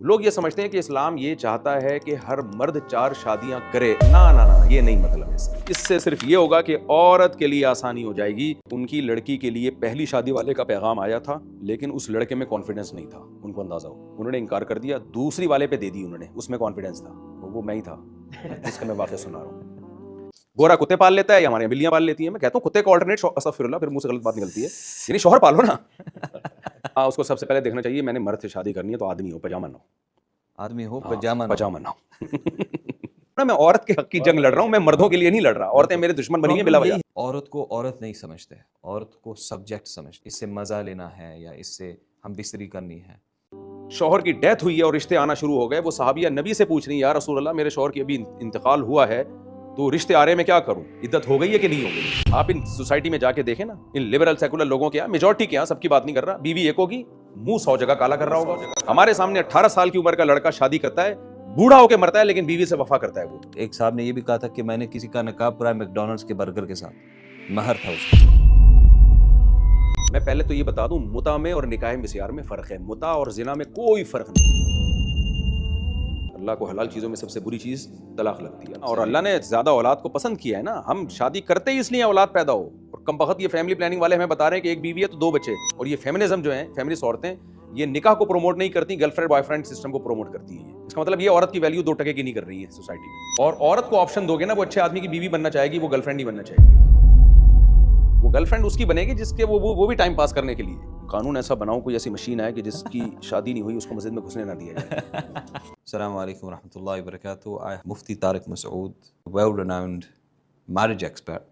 لوگ یہ سمجھتے ہیں کہ اسلام یہ چاہتا ہے کہ ہر مرد 4 شادیاں کرے. نا نا نا یہ نہیں مطلب ہے. اس سے صرف یہ ہوگا کہ عورت کے لیے آسانی ہو جائے گی. ان کی لڑکی کے لیے پہلی شادی والے کا پیغام آیا تھا لیکن اس لڑکے میں کانفیڈنس نہیں تھا. ان کو اندازہ ہو, انہوں نے انکار کر دیا. دوسری والے پہ دے دی انہوں نے, اس میں کانفیڈنس تھا. وہ میں ہی تھا جس کا میں واقعہ سنا رہا ہوں. گورا کتے پال لیتا ہے یا ہمارے بلیاں پال لیتی ہیں. میں کہتا ہوں کتے کا آلٹرنیٹ استغفر اللہ, پھر منہ سے غلط بات نکلتی ہے. یعنی شوہر پالو نا. اس کو سب سے پہلے دیکھنا چاہیے میں نے مرد سے شادی کرنی ہے تو آدمی ہو, پجامہ نہ ہو. آدمی ہو پجامہ نہ ہو. میں عورت کے حق کی جنگ لڑ رہا ہوں, میں مردوں کے لیے نہیں لڑ رہا. عورتیں میرے دشمن بنی ہیں بلا وجہ. عورت کو عورت نہیں سمجھتے, عورت کو سبجیکٹ سمجھتے. اس سے مزہ لینا ہے یا اس سے ہم بستری کرنی ہے. شوہر کی ڈیتھ ہوئی ہے اور رشتے آنا شروع ہو گئے. وہ صحابیہ نبی سے پوچھ رہی ہیں, یا رسول اللہ میرے شوہر کی ابھی انتقال ہوا ہے تو رشتے آ رہے میں کیا کروں, عدت ہو گئی ہے کہ نہیں ہو گئی. آپ ان سوسائٹی میں جا کے دیکھیں نا, ان لبرل سیکولر لوگوں کے یہاں, میجورٹی کے یہاں, سب کی بات نہیں کر رہا, بیوی ایک ہوگی, منہ 100 جگہ کالا کر رہا ہوگا. ہمارے سامنے 18 سال کی عمر کا لڑکا شادی کرتا ہے, بوڑھا ہو کے مرتا ہے لیکن بیوی سے وفا کرتا ہے. وہ ایک صاحب نے یہ بھی کہا تھا کہ میں نے کسی کا نکاح پڑھا میک ڈونلڈس کے برگر کے ساتھ, مہر تھا اس کا. میں پہلے تو یہ بتا دوں, متع میں اور نکاح مسیار میں فرق ہے. متع اور زنا میں کوئی فرق نہیں. اللہ کو حلال چیزوں میں سب سے بری چیز طلاق لگتی ہے, اور اللہ نے زیادہ اولاد کو پسند کیا ہے نا. ہم شادی کرتے ہی اس لیے اولاد پیدا ہو. اور کم بخت یہ فیملی پلاننگ والے ہمیں بتا رہے ہیں کہ ایک بیوی ہے تو 2 بچے. اور یہ فیمنزم جو ہیں, فیمنسٹ عورتیں, یہ نکاح کو پروموٹ نہیں کرتی, girl friend boy friend system کو پروموٹ کرتی ہیں. اس کا مطلب یہ عورت کی ویلیو 2 ٹکے کی نہیں کر رہی ہے سوسائٹی میں. اور عورت کو آپشن دو گے نا, وہ اچھے آدمی کی بیوی بننا چاہے گی, وہ گرل فرینڈ نہیں بننا چاہے گی. وہ گرل فرینڈ اس کی بنے گی جس کے وہ بھی ٹائم پاس کرنے کے لیے. قانون ایسا بناؤ, کوئی ایسی مشین ہے کہ جس کی شادی نہیں ہوئی اس کو مسجد میں گھسنے نہ دیا جائے. السلام علیکم ورحمۃ اللہ وبرکاتہ. مفتی طارق مسعود, ویل ریناؤنڈ میرج ایکسپرٹ,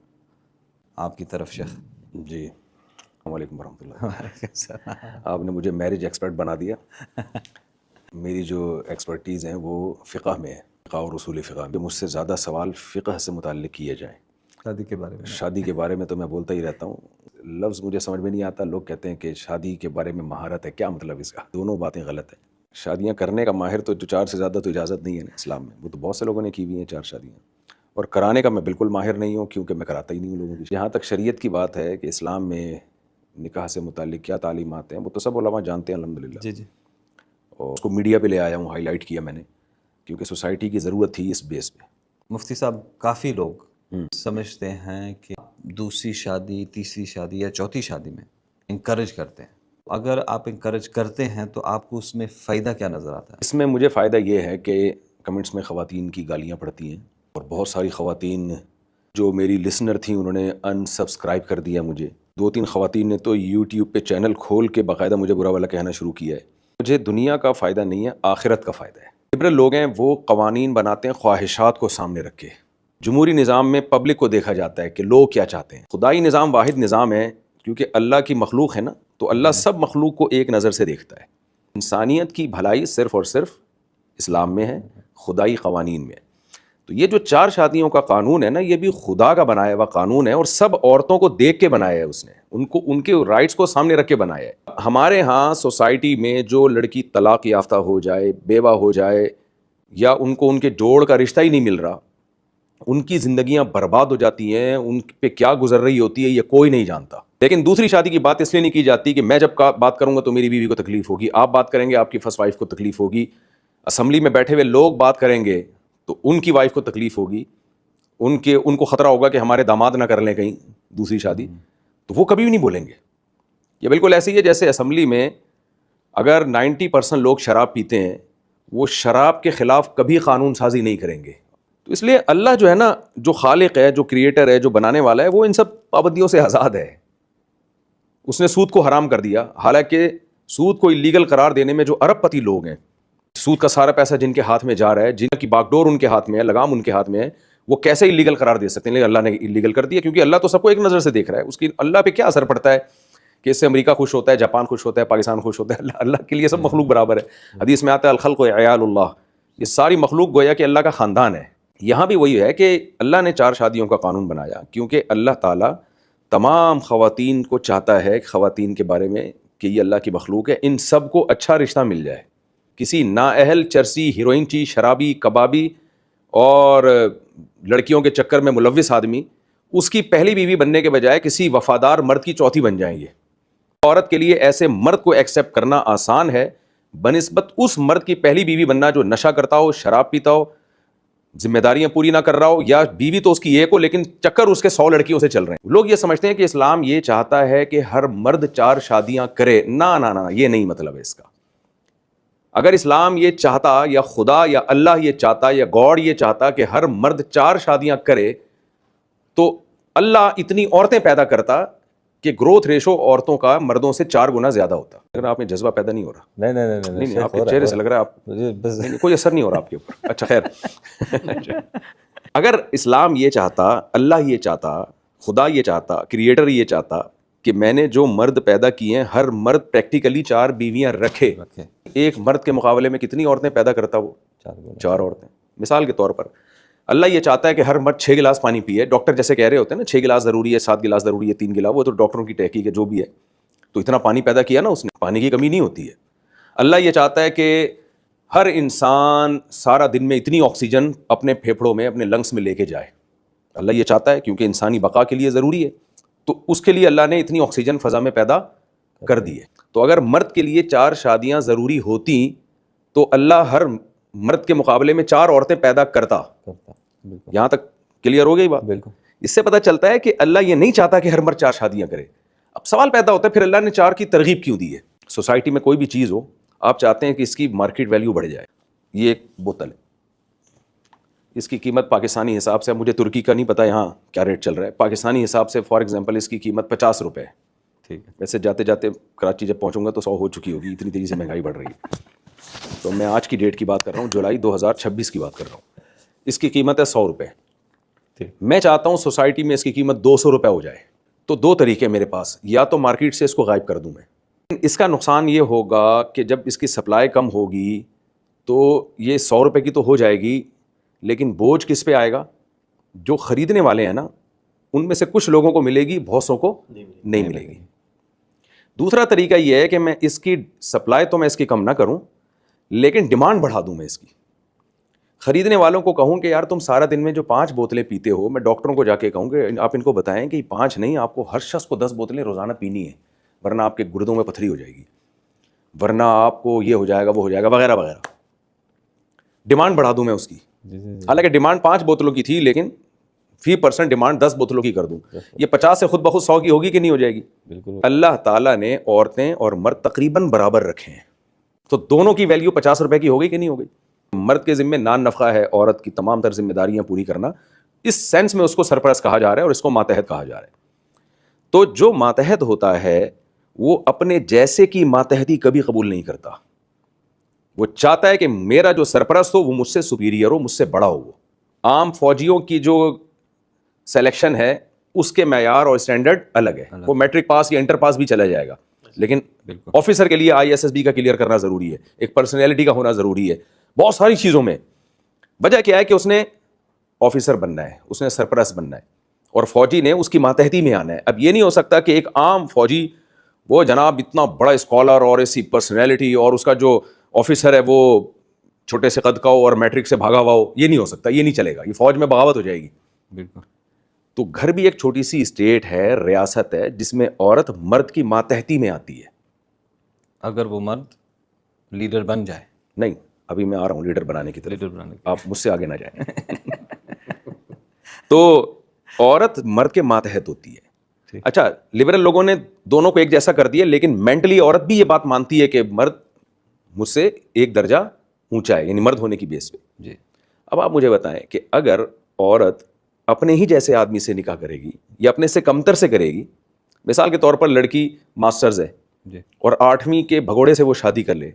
آپ کی طرف شیخ. جی السلام علیکم ورحمۃ اللہ. آپ نے مجھے میرج ایکسپرٹ بنا دیا. میری جو ایکسپرٹیز ہیں وہ فقہ میں ہے, فقہ اور اصول فقہ میں. مجھ سے زیادہ سوال فقہ سے متعلق کیے جائیں. شادی کے بارے میں, شادی کے بارے میں تو میں بولتا ہی رہتا ہوں. لفظ مجھے سمجھ میں نہیں آتا. لوگ کہتے ہیں کہ شادی کے بارے میں مہارت ہے, کیا مطلب اس کا؟ دونوں باتیں غلط ہیں. شادیاں کرنے کا ماہر تو 4 سے زیادہ تو اجازت نہیں ہے نا اسلام میں. وہ تو بہت سے لوگوں نے کی ہوئی ہیں 4 شادیاں. اور کرانے کا میں بالکل ماہر نہیں ہوں کیونکہ میں کراتا ہی نہیں ہوں لوگوں کی. جہاں تک شریعت کی بات ہے کہ اسلام میں نکاح سے متعلق کیا تعلیمات ہیں, وہ تو سب علماء جانتے ہیں الحمدللہ. جی جی. اور اس کو میڈیا پہ لے آیا ہوں, ہائی لائٹ کیا میں نے, کیونکہ سوسائٹی کی ضرورت تھی اس بیس پہ. مفتی صاحب, کافی لوگ سمجھتے ہیں کہ دوسری شادی, تیسری شادی یا چوتھی شادی میں انکریج کرتے ہیں. اگر آپ انکریج کرتے ہیں تو آپ کو اس میں فائدہ کیا نظر آتا ہے؟ اس میں مجھے فائدہ یہ ہے کہ کمنٹس میں خواتین کی گالیاں پڑتی ہیں, اور بہت ساری خواتین جو میری لسنر تھیں انہوں نے ان سبسکرائب کر دیا مجھے. 2-3 خواتین نے تو یوٹیوب پہ چینل کھول کے باقاعدہ مجھے برا والا کہنا شروع کیا ہے. مجھے دنیا کا فائدہ نہیں ہے, آخرت کا فائدہ ہے. لبرل لوگ ہیں وہ قوانین بناتے ہیں خواہشات کو سامنے رکھ کے. جمہوری نظام میں پبلک کو دیکھا جاتا ہے کہ لوگ کیا چاہتے ہیں. خدائی نظام واحد نظام ہے کیونکہ اللہ کی مخلوق ہے نا, تو اللہ سب مخلوق کو ایک نظر سے دیکھتا ہے. انسانیت کی بھلائی صرف اور صرف اسلام میں ہے, خدائی قوانین میں. تو یہ جو 4 شادیوں کا قانون ہے نا, یہ بھی خدا کا بنایا ہوا قانون ہے, اور سب عورتوں کو دیکھ کے بنایا ہے اس نے, ان کے رائٹس کو سامنے رکھ کے بنایا ہے. ہمارے ہاں سوسائٹی میں جو لڑکی طلاق یافتہ ہو جائے, بیوہ ہو جائے, یا ان کو ان کے جوڑ کا رشتہ ہی نہیں مل رہا, ان کی زندگیاں برباد ہو جاتی ہیں, ان پہ کیا گزر رہی ہوتی ہے یہ کوئی نہیں جانتا. لیکن دوسری شادی کی بات اس لیے نہیں کی جاتی کہ میں جب بات کروں گا تو میری بیوی کو تکلیف ہوگی, آپ بات کریں گے آپ کی فرسٹ وائف کو تکلیف ہوگی, اسمبلی میں بیٹھے ہوئے لوگ بات کریں گے تو ان کی وائف کو تکلیف ہوگی, ان کو خطرہ ہوگا کہ ہمارے داماد نہ کر لیں کہیں دوسری شادی, تو وہ کبھی بھی نہیں بولیں گے. یہ بالکل ایسے ہی ہے جیسے اسمبلی میں اگر 90% لوگ شراب پیتے ہیں, وہ شراب کے خلاف کبھی قانون سازی نہیں کریں گے. تو اس لیے اللہ جو ہے نا, جو خالق ہے, جو کریٹر ہے, جو بنانے والا ہے, وہ ان سب پابندیوں سے آزاد ہے. اس نے سود کو حرام کر دیا, حالانکہ سود کو اللیگل قرار دینے میں جو ارب پتی لوگ ہیں, سود کا سارا پیسہ جن کے ہاتھ میں جا رہا ہے, جن کی باک ڈور ان کے ہاتھ میں ہے, لگام ان کے ہاتھ میں ہے, وہ کیسے اللیگل قرار دے سکتے ہیں؟ لیکن اللہ نے اللیگل کر دیا, کیونکہ اللہ تو سب کو ایک نظر سے دیکھ رہا ہے. اس کی اللہ پہ کیا اثر پڑتا ہے کہ اس سے امریکہ خوش ہوتا ہے, جاپان خوش ہوتا ہے, پاکستان خوش ہوتا ہے؟ اللہ کے لیے سب مخلوق برابر ہے. حدیث میں آتا ہے الخلق عیال اللہ, یہ ساری مخلوق گویا کہ اللہ کا خاندان ہے. یہاں بھی وہی ہے کہ اللہ نے 4 شادیوں کا قانون بنایا کیونکہ اللہ تعالیٰ تمام خواتین کو چاہتا ہے, خواتین کے بارے میں کہ یہ اللہ کی مخلوق ہے, ان سب کو اچھا رشتہ مل جائے. کسی نااہل, چرسی, ہیروئن چی, شرابی, کبابی اور لڑکیوں کے چکر میں ملوث آدمی, اس کی پہلی بیوی بننے کے بجائے کسی وفادار مرد کی چوتھی بن جائیں گے. عورت کے لیے ایسے مرد کو ایکسیپٹ کرنا آسان ہے بنسبت اس مرد کی پہلی بیوی بننا جو نشہ کرتا ہو, شراب پیتا ہو, ذمہ داریاں پوری نہ کر رہا ہو, یا بیوی تو اس کی ایک ہو لیکن چکر اس کے 100 لڑکیوں سے چل رہے ہیں. لوگ یہ سمجھتے ہیں کہ اسلام یہ چاہتا ہے کہ ہر مرد 4 شادیاں کرے. نہ نہ نہ, یہ نہیں مطلب ہے اس کا. اگر اسلام یہ چاہتا, یا خدا یا اللہ یہ چاہتا, یا گاڈ یہ چاہتا کہ ہر مرد 4 شادیاں کرے, تو اللہ اتنی عورتیں پیدا کرتا کہ گروتھ ریشو عورتوں کا مردوں سے 4 گنا زیادہ ہوتا. اگر آپ میں جذبہ پیدا نہیں ہو رہا. نہیں, آپ کے چہرے سے لگ رہا ہے آپ کوئی اثر نہیں ہو رہا آپ کے اوپر. اچھا خیر, اگر اسلام یہ چاہتا, اللہ یہ چاہتا, خدا یہ چاہتا, کریٹر یہ چاہتا کہ میں نے جو مرد پیدا کیے ہیں ہر مرد پریکٹیکلی 4 بیویاں رکھے. ایک مرد کے مقابلے میں کتنی عورتیں پیدا کرتا وہ؟ 4 عورتیں. مثال کے طور پر اللہ یہ چاہتا ہے کہ ہر مرد 6 گلاس پانی پیے. ڈاکٹر جیسے کہہ رہے ہوتے ہیں نا 6 گلاس ضروری ہے, 7 گلاس ضروری ہے, 3 گلاس, وہ تو ڈاکٹروں کی تحقیق ہے جو بھی ہے. تو اتنا پانی پیدا کیا نا اس نے, پانی کی کمی نہیں ہوتی ہے. اللہ یہ چاہتا ہے کہ ہر انسان سارا دن میں اتنی آکسیجن اپنے پھیپھڑوں میں, اپنے لنگس میں لے کے جائے. اللہ یہ چاہتا ہے کیونکہ انسانی بقا کے لیے ضروری ہے, تو اس کے لیے اللہ نے اتنی آکسیجن فضا میں پیدا کر دی ہے. تو اگر مرد کے لیے 4 شادیاں ضروری ہوتی تو اللہ ہر مرد کے مقابلے میں 4 عورتیں پیدا کرتا. یہاں تک کلیئر ہو گئی بات؟ بالکل. اس سے پتہ چلتا ہے کہ اللہ یہ نہیں چاہتا کہ ہر مرد 4 شادیاں کرے. اب سوال پیدا ہوتا ہے پھر اللہ نے 4 کی ترغیب کیوں دی ہے؟ سوسائٹی میں کوئی بھی چیز ہو, آپ چاہتے ہیں کہ اس کی مارکیٹ ویلیو بڑھ جائے. یہ ایک بوتل ہے, اس کی قیمت پاکستانی حساب سے, مجھے ترکی کا نہیں پتا یہاں کیا ریٹ چل رہا ہے, پاکستانی حساب سے فار ایگزامپل اس کی قیمت 50 روپے ہے. ٹھیک ہے, ویسے جاتے جاتے کراچی جب پہنچوں گا تو 100 ہو چکی ہوگی, اتنی تیزی سے مہنگائی بڑھ رہی ہے. تو میں آج کی ڈیٹ کی بات کر رہا ہوں, جولائی 2026 کی بات کر رہا ہوں. اس کی قیمت ہے 100 روپے. میں چاہتا ہوں سوسائٹی میں اس کی قیمت 200 روپے ہو جائے. تو 2 طریقے میرے پاس, یا تو مارکیٹ سے اس کو غائب کر دوں میں. اس کا نقصان یہ ہوگا کہ جب اس کی سپلائی کم ہوگی تو یہ 100 روپے کی تو ہو جائے گی, لیکن بوجھ کس پہ آئے گا؟ جو خریدنے والے ہیں نا, ان میں سے کچھ لوگوں کو ملے گی, بہت سو کو نہیں ملے گی. دوسرا طریقہ یہ ہے کہ میں اس کی سپلائی تو میں اس کی کم نہ کروں, لیکن ڈیمانڈ بڑھا دوں. میں اس کی خریدنے والوں کو کہوں کہ یار تم سارا دن میں جو 5 بوتلیں پیتے ہو, میں ڈاکٹروں کو جا کے کہوں کہ آپ ان کو بتائیں کہ 5 نہیں, آپ کو ہر شخص کو 10 بوتلیں روزانہ پینی ہے, ورنہ آپ کے گردوں میں پتھری ہو جائے گی, ورنہ آپ کو یہ ہو جائے گا, وہ ہو جائے گا, وغیرہ وغیرہ. ڈیمانڈ بڑھا دوں میں اس کی. حالانکہ ڈیمانڈ 5 بوتلوں کی تھی, لیکن فی پرسنٹ ڈیمانڈ 10 بوتلوں کی کر دوں. یہ 50 سے خود بخود 100 کی ہوگی کہ نہیں ہو جائے گی؟ بالکل. اللہ تعالیٰ نے عورتیں اور مرد تقریباً برابر رکھے ہیں, تو دونوں کی ویلیو 50 روپے کی ہو گئی کہ نہیں ہو گئی؟ مرد کے ذمے نان نفقہ ہے, عورت کی تمام تر ذمہ داریاں پوری کرنا. اس سینس میں اس کو سرپرست کہا جا رہا ہے اور اس کو ماتحت کہا جا رہا ہے. تو جو ماتحت ہوتا ہے وہ اپنے جیسے کی ماتحتی کبھی قبول نہیں کرتا. وہ چاہتا ہے کہ میرا جو سرپرست ہو وہ مجھ سے سپیریئر ہو, مجھ سے بڑا ہو. وہ عام فوجیوں کی جو سلیکشن ہے اس کے معیار اور اسٹینڈرڈ الگ ہے. وہ میٹرک پاس یا انٹر پاس بھی چلا جائے گا, لیکن آفیسر کے لیے ISSB کا کلیئر کرنا ضروری ہے, ایک پرسنالٹی کا ہونا ضروری ہے, بہت ساری چیزوں میں. وجہ کیا ہے کہ اس نے آفیسر بننا ہے, اس نے سرپرست بننا ہے, اور فوجی نے اس کی ماتحتی میں آنا ہے. اب یہ نہیں ہو سکتا کہ ایک عام فوجی وہ جناب اتنا بڑا اسکالر اور ایسی پرسنالٹی, اور اس کا جو آفیسر ہے وہ چھوٹے سے قد کا ہو اور میٹرک سے بھاگا ہوا ہو. یہ نہیں ہو سکتا, یہ نہیں چلے گا, یہ فوج میں بغاوت ہو جائے گی. بالکل. تو گھر بھی ایک چھوٹی سی اسٹیٹ ہے, ریاست ہے, جس میں عورت مرد کی ماتحتی میں آتی ہے. اگر وہ مرد لیڈر بن جائے. نہیں, ابھی میں آ رہا ہوں لیڈر بنانے کی طرف, آپ مجھ سے آگے نہ جائیں. تو عورت مرد کے ماتحت ہوتی ہے. اچھا, لبرل لوگوں نے دونوں کو ایک جیسا کر دیا, لیکن مینٹلی عورت بھی یہ بات مانتی ہے کہ مرد مجھ سے ایک درجہ اونچا ہے, یعنی مرد ہونے کی بیس پہ. جی. اب آپ مجھے بتائیں کہ اگر عورت اپنے ہی جیسے آدمی سے نکاح کرے گی یا اپنے سے کمتر سے کرے گی, مثال کے طور پر لڑکی ماسٹرز ہے جی, اور 8ویں کے بھگوڑے سے وہ شادی کر لے,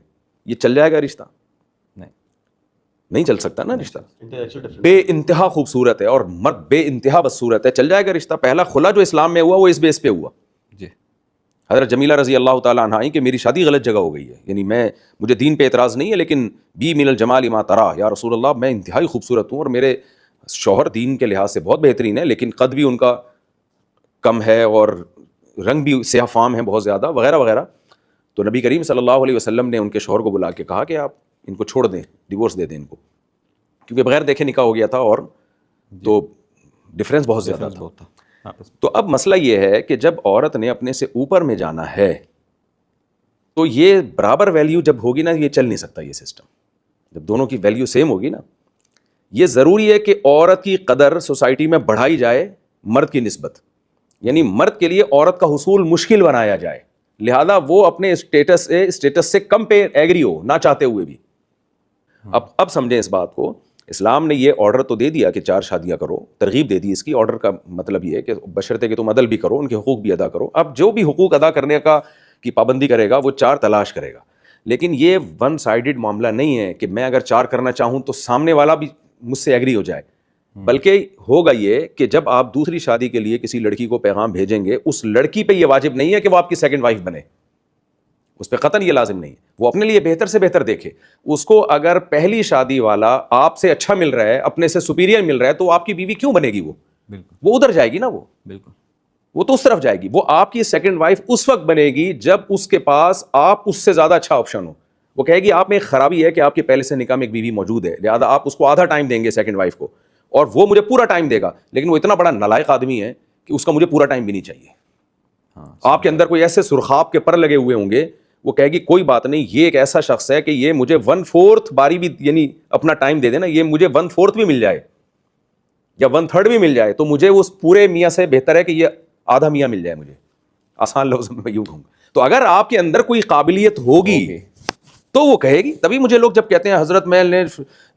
یہ چل جائے گا رشتہ؟ نہیں چل سکتا نا رشتہ. بے انتہا خوبصورت ہے اور مرد بے انتہا بدصورت ہے, چل جائے گا رشتہ؟ پہلا خلا جو اسلام میں ہوا وہ اس بیس پہ ہوا. جی. حضرت جمیلہ رضی اللہ تعالیٰ عنہا کہ میری شادی غلط جگہ ہو گئی ہے, یعنی مجھے دین پہ اعتراض نہیں ہے, لیکن بی من الجمال ما ترا, یا رسول اللہ میں انتہائی خوبصورت ہوں اور میرے شوہر دین کے لحاظ سے بہت بہترین ہے, لیکن قد بھی ان کا کم ہے اور رنگ بھی سیاہ فام ہے بہت زیادہ, وغیرہ وغیرہ. تو نبی کریم صلی اللہ علیہ وسلم نے ان کے شوہر کو بلا کے کہا کہ آپ ان کو چھوڑ دیں, ڈیورس دے دیں ان کو, کیونکہ بغیر دیکھے نکاح ہو گیا تھا اور تو ڈفرینس بہت زیادہ تھا. تو اب مسئلہ یہ ہے کہ جب عورت نے اپنے سے اوپر میں جانا ہے تو یہ برابر ویلیو جب ہوگی نا, یہ چل نہیں سکتا یہ سسٹم. جب دونوں کی ویلیو سیم ہوگی نا, یہ ضروری ہے کہ عورت کی قدر سوسائٹی میں بڑھائی جائے مرد کی نسبت, یعنی مرد کے لیے عورت کا حصول مشکل بنایا جائے, لہذا وہ اپنے اسٹیٹس سے کم پہ ایگری ہو نہ چاہتے ہوئے بھی. اب سمجھیں اس بات کو, اسلام نے یہ آرڈر تو دے دیا کہ 4 شادیاں کرو, ترغیب دے دی اس کی. آرڈر کا مطلب یہ ہے کہ بشرطے کہ تم عدل بھی کرو, ان کے حقوق بھی ادا کرو. اب جو بھی حقوق ادا کرنے کی پابندی کرے گا وہ 4 تلاش کرے گا. لیکن یہ ون سائیڈڈ معاملہ نہیں ہے کہ میں اگر 4 کرنا چاہوں تو سامنے والا بھی مجھ سے ایگری ہو جائے, بلکہ ہوگا یہ کہ جب آپ دوسری شادی کے لیے کسی لڑکی کو پیغام بھیجیں گے, اس لڑکی پہ یہ واجب نہیں ہے کہ وہ آپ کی سیکنڈ وائف بنے, اس پہ قطعاً یہ لازم نہیں ہے. وہ اپنے لیے بہتر سے بہتر دیکھے. اس کو اگر پہلی شادی والا آپ سے اچھا مل رہا ہے, اپنے سے سپیریئر مل رہا ہے, تو آپ کی بیوی کیوں بنے گی؟ وہ ادھر جائے گی نا, وہ تو اس طرف جائے گی. وہ آپ کی سیکنڈ وائف اس وقت بنے گی جب اس کے پاس آپ اس سے زیادہ اچھا آپشن ہو. وہ کہے گی آپ میں ایک خرابی ہے کہ آپ کے پہلے سے نکاح میں ایک بیوی موجود ہے, لہٰذا آپ اس کو آدھا ٹائم دیں گے سیکنڈ وائف کو, اور وہ مجھے پورا ٹائم دے گا. لیکن وہ اتنا بڑا نالائق آدمی ہے کہ اس کا مجھے پورا ٹائم بھی نہیں چاہیے. آپ کے اندر کوئی ایسے سرخاب کے پر لگے ہوئے ہوں گے, وہ کہے گی کوئی بات نہیں, یہ ایک ایسا شخص ہے کہ یہ مجھے 1/4 باری بھی یعنی اپنا ٹائم دے دینا, یہ مجھے 1/4 بھی مل جائے یا 1/3 بھی مل جائے تو مجھے اس پورے میاں سے بہتر ہے کہ یہ آدھا میاں مل جائے مجھے. آسان لفظ میں یوں کہوں. تو اگر آپ کے اندر کوئی قابلیت ہوگی تو وہ کہے گی. تبھی مجھے لوگ جب کہتے ہیں حضرت میں نے